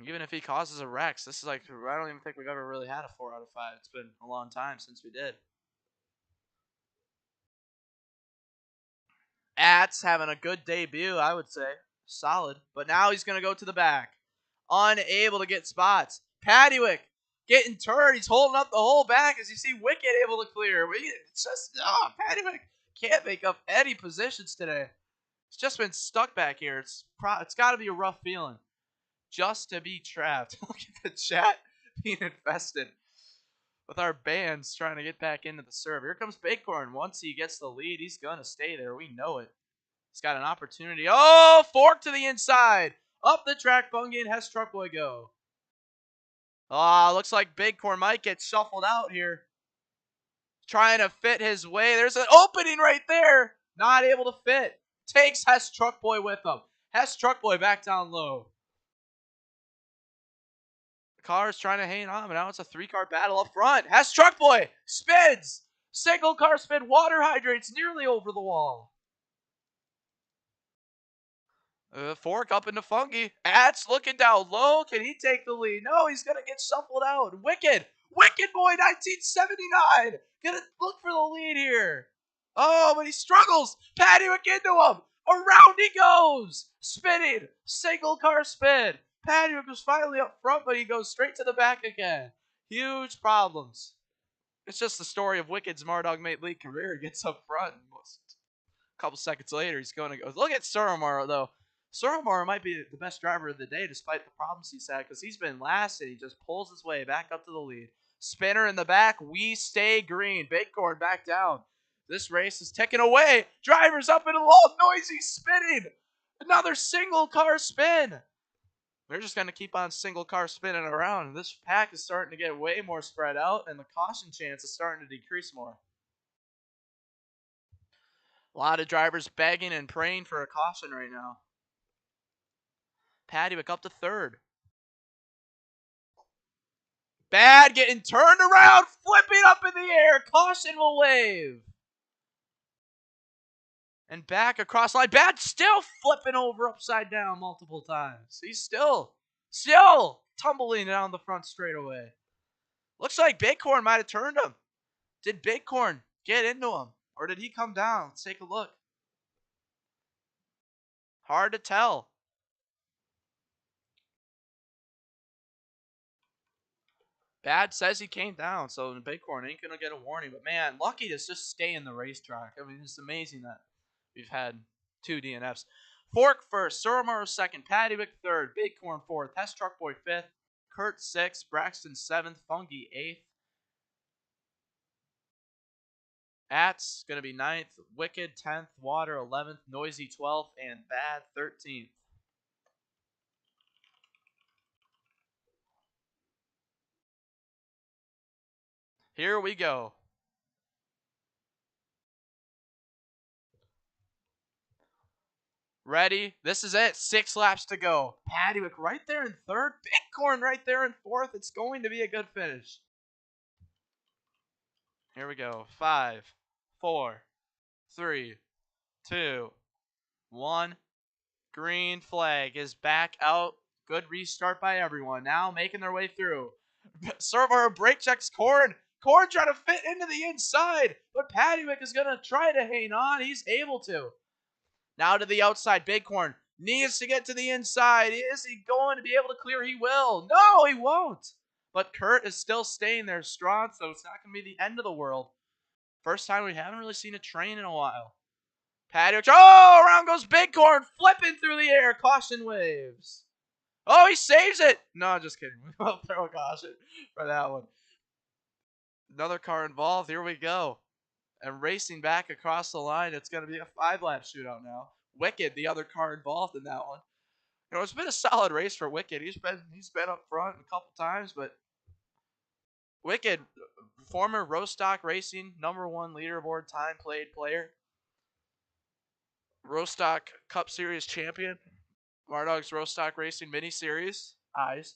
even if he causes a wreck, this is like, I don't even think we've ever really had a 4 out of 5. It's been a long time since we did. At's having a good debut, I would say. Solid. But now he's going to go to the back. Unable to get spots. Pattywick getting turned. He's holding up the whole back as you see Wicked able to clear. It's just, Pattywick can't make up any positions today. It's just been stuck back here. It's got to be a rough feeling just to be trapped. Look at the chat being infested with our bands trying to get back into the serve. Here comes Bakecorn. Once he gets the lead, he's going to stay there. We know it. He's got an opportunity. Oh, Fork to the inside. Up the track, Fungi and Hess Truckboy go. Looks like Bakecorn might get shuffled out here. Trying to fit his way. There's an opening right there. Not able to fit. Takes Hess Truckboy with him. Hess Truckboy back down low. The car is trying to hang on, but now it's a 3-car battle up front. Hess Truckboy spins. Single car spin. Water hydrates nearly over the wall. Fork up into Fungi. Ats looking down low. Can he take the lead? No, he's going to get shuffled out. Wicked. Wicked Boy 1979. Going to look for the lead here. Oh, but he struggles. Paddywick into him. Around he goes. Spinning. Single car spin. Paddywick was finally up front, but he goes straight to the back again. Huge problems. It's just the story of Wicked's Mardog Mate League career. He gets up front. A couple seconds later, he's going to go. Look at Suromar, though. Suromar might be the best driver of the day despite the problems he's had because he's been last and he just pulls his way back up to the lead. Spinner in the back. We stay green. Bakecorn back down. This race is ticking away. Drivers up into the wall. Noisy spinning. Another single car spin. They're just going to keep on single car spinning around. This pack is starting to get way more spread out and the caution chance is starting to decrease more. A lot of drivers begging and praying for a caution right now. Paddywick up to third. Bad getting turned around, flipping up in the air. Caution will wave. And back across line. Bad still flipping over upside down multiple times. He's still tumbling down the front straightaway. Looks like Bighorn might have turned him. Did Bighorn get into him? Or did he come down? Let's take a look. Hard to tell. Bad says he came down, so Bighorn ain't going to get a warning. But, man, lucky to just stay in the racetrack. I mean, it's amazing that we've had 2 DNFs. Fork first, Suromar second, Paddywick third, Bighorn fourth, Hess Truck Boy fifth, Kurt sixth, Braxton seventh, Fungi eighth. Ats going to be 9th, Wicked 10th, Water 11th, Noisy 12th, and Bad 13th. Here we go. Ready? This is it. 6 laps to go. Paddywick right there in third. Bighorn right there in fourth. It's going to be a good finish. Here we go. 5, 4, 3, 2, 1. Green flag is back out. Good restart by everyone. Now making their way through. Server brake checks Corn. Corn trying to fit into the inside, but Paddywick is going to try to hang on. He's able to. Now to the outside. Bighorn needs to get to the inside. Is he going to be able to clear? He will. No, he won't. But Kurt is still staying there strong, so it's not going to be the end of the world. First time we haven't really seen a train in a while. Paddywick. Oh, around goes Bighorn, flipping through the air. Caution waves. Oh, he saves it. No, just kidding. We'll throw a caution for that one. Another car involved. Here we go. And racing back across the line, it's going to be a 5-lap shootout now. Wicked, the other car involved in that one. You know, it's been a solid race for Wicked. He's been up front a couple times, but Wicked, former Rostock Racing #1 leaderboard time played player. Rostock Cup Series champion. Mardog's Rostock Racing Mini Series. Eyes.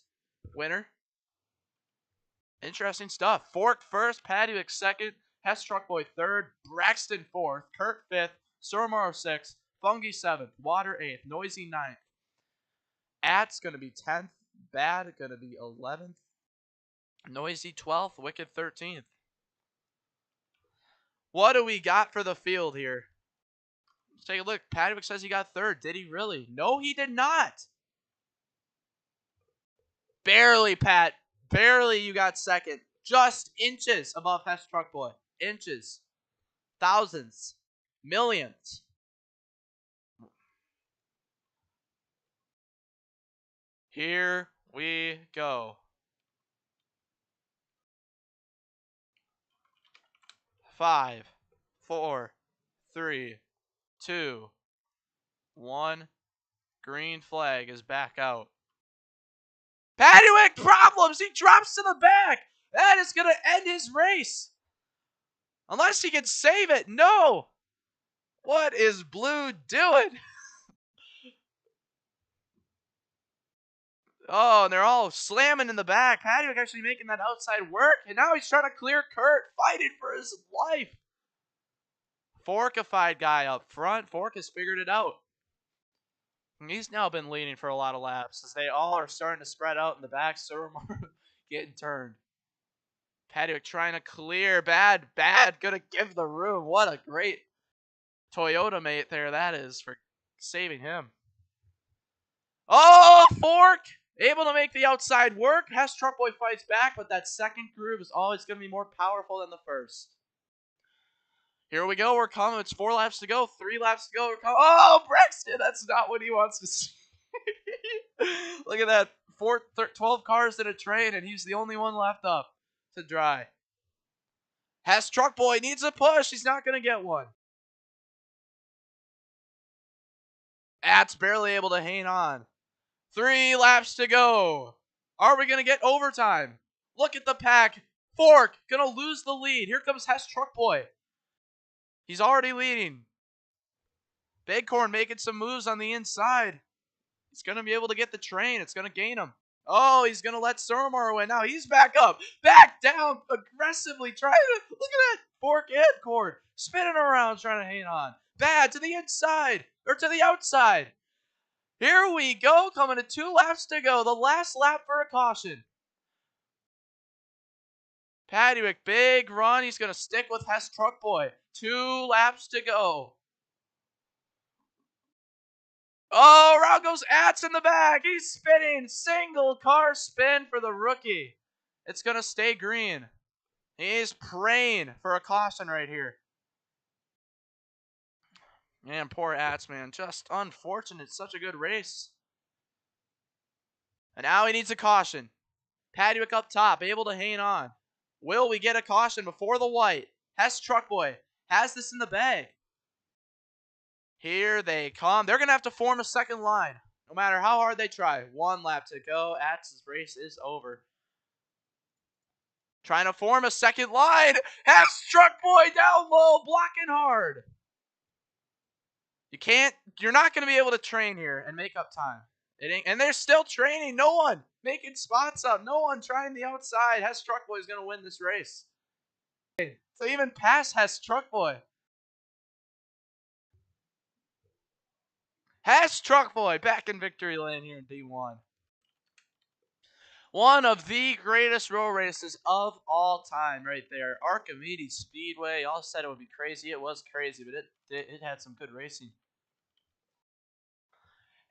Winner. Interesting stuff. Fork first, Paddywick second, Hess Truck Boy third, Braxton fourth, Kurt fifth, Suromar sixth, Fungi seventh, Water eighth, Noisy ninth. At's going to be 10th, Bad going to be 11th, Noisy 12th, Wicked 13th. What do we got for the field here? Let's take a look. Paddywick says he got third. Did he really? No, he did not. Barely, Pat. Barely you got second. Just inches above Hess Truck Boy. Inches. Thousands. Millions. Here we go. 5, 4, 3, 2, 1. Green flag is back out. Paddywick problems. He drops to the back. That is going to end his race. Unless he can save it. No. What is Blue doing? Oh, and they're all slamming in the back. Paddywick actually making that outside work. And now he's trying to clear Kurt, fighting for his life. Forkified guy up front. Fork has figured it out. He's now been leading for a lot of laps as they all are starting to spread out in the back. Surmar getting turned. Paddock trying to clear. Bad. Gonna give the room. What a great Toyota mate there that is for saving him. Oh, Fork! Able to make the outside work. Hess Truck Boy fights back, but that second groove is always going to be more powerful than the first. Here we go. We're coming. It's 4 laps to go. 3 laps to go. We're coming. Oh, Brexton! That's not what he wants to see. Look at that. 12 cars in a train, and he's the only one left up to dry. Hess Truck Boy needs a push. He's not going to get one. At's barely able to hang on. 3 laps to go. Are we going to get overtime? Look at the pack. Fork going to lose the lead. Here comes Hess Truck Boy. He's already leading. Bighorn making some moves on the inside. He's going to be able to get the train. It's going to gain him. Oh, he's going to let Surmar win. Now he's back up. Back down. Aggressively trying to. Look at that. Fork and Cord spinning around trying to hang on. Bad to the inside. Or to the outside. Here we go. Coming to 2 laps to go. The last lap for a caution. Paddywick, big run. He's going to stick with Hess Truck Boy. 2 laps to go. Oh, around goes Ats in the back. He's spinning. Single car spin for the rookie. It's going to stay green. He's praying for a caution right here. Man, poor Ats, man. Just unfortunate. Such a good race. And now he needs a caution. Paddywick up top, able to hang on. Will we get a caution before the white? Hess Truck Boy has this in the bag. Here they come. They're going to have to form a second line, no matter how hard they try. 1 lap to go. Atz's race is over. Trying to form a second line. Hess Truck Boy down low, blocking hard. You're not going to be able to train here and make up time. And they're still training. No one making spots up. No one trying the outside. Hess Truck Boy is going to win this race. So even past Hess Truck Boy. Hess Truck Boy back in victory lane here in D1. One of the greatest road races of all time right there. Archimedes Speedway. Y'all said it would be crazy. It was crazy, but it had some good racing.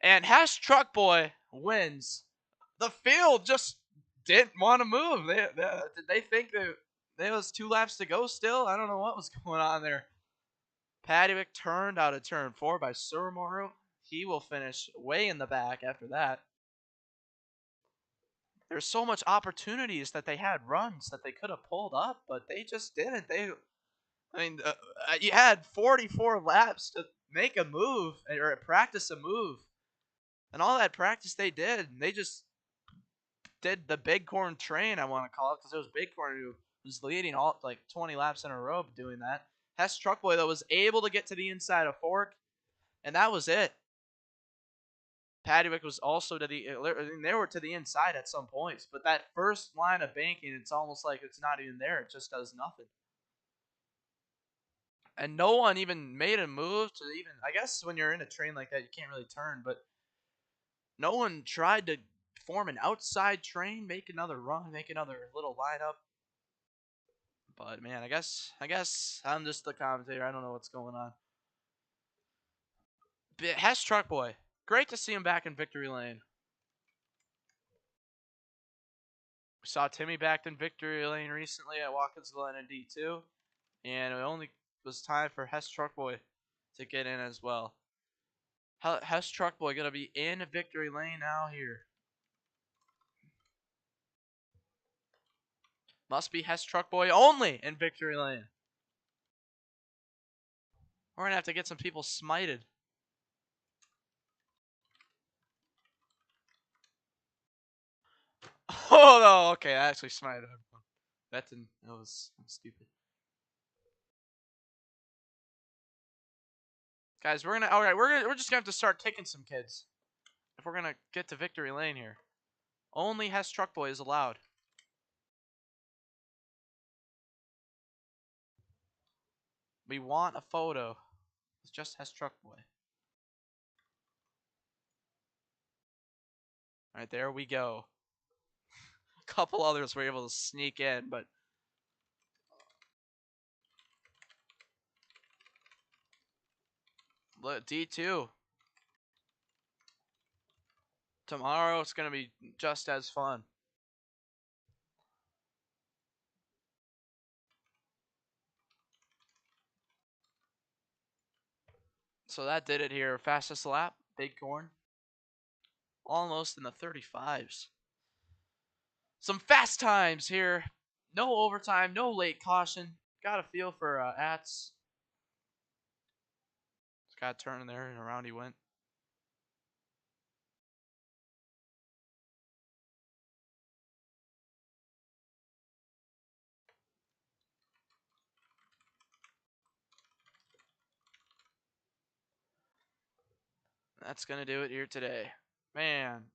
And Hess Truck Boy wins. The field just didn't want to move. Did they think that there was 2 laps to go still? I don't know what was going on there. Paddywick turned out of turn 4 by Surmar. He will finish way in the back after that. There's so much opportunities that they had runs that they could have pulled up, but they just didn't. You had 44 laps to make a move or practice a move. And all that practice they did, they just did the Bighorn train, I want to call it, because it was Bighorn who was leading all like 20 laps in a row doing that. Hess Truck Boy, though, was able to get to the inside of Fork, and that was it. Paddywick was also they were to the inside at some points, but that first line of banking, it's almost like it's not even there. It just does nothing. And no one even made a move to even, I guess when you're in a train like that, you can't really turn, but no one tried to form an outside train, make another run, make another little lineup. But man, I guess I'm just the commentator. I don't know what's going on. Hess Truck Boy. Great to see him back in victory lane. We saw Timmy back in victory lane recently at Watkins Glen and D2. And it only was time for Hess Truck Boy to get in as well. Hess Truck Boy going to be in victory lane now here. Must be Hess Truck Boy only in victory lane. We're going to have to get some people smited. Oh, no. Okay, I actually smited everyone. That was stupid. Guys, we're just gonna have to start taking some kids if we're gonna get to victory lane here. Only Hess Truck Boy is allowed. We want a photo. It's just Hess Truck Boy. All right, there we go. A couple others were able to sneak in, but look, D2. Tomorrow it's going to be just as fun. So that did it here. Fastest lap, Big Corn. Almost in the 35s. Some fast times here. No overtime, no late caution. Got a feel for Ats. Got turning there and around he went. That's going to do it here today. Man.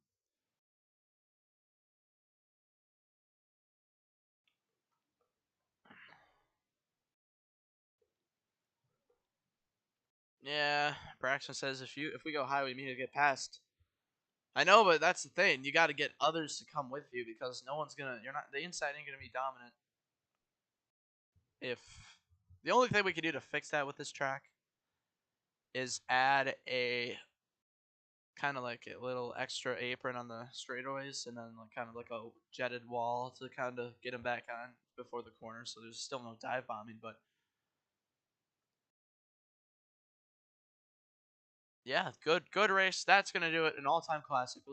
Yeah, Braxton says if we go high, we need to get past. I know, but that's the thing. You got to get others to come with you because no one's gonna. You're not. The inside ain't gonna be dominant. If the only thing we can do to fix that with this track is add a kind of like a little extra apron on the straightaways, and then like kind of like a jetted wall to kind of get them back on before the corner. So there's still no dive bombing, but yeah, good race. That's gonna do it. An all-time classic. We'll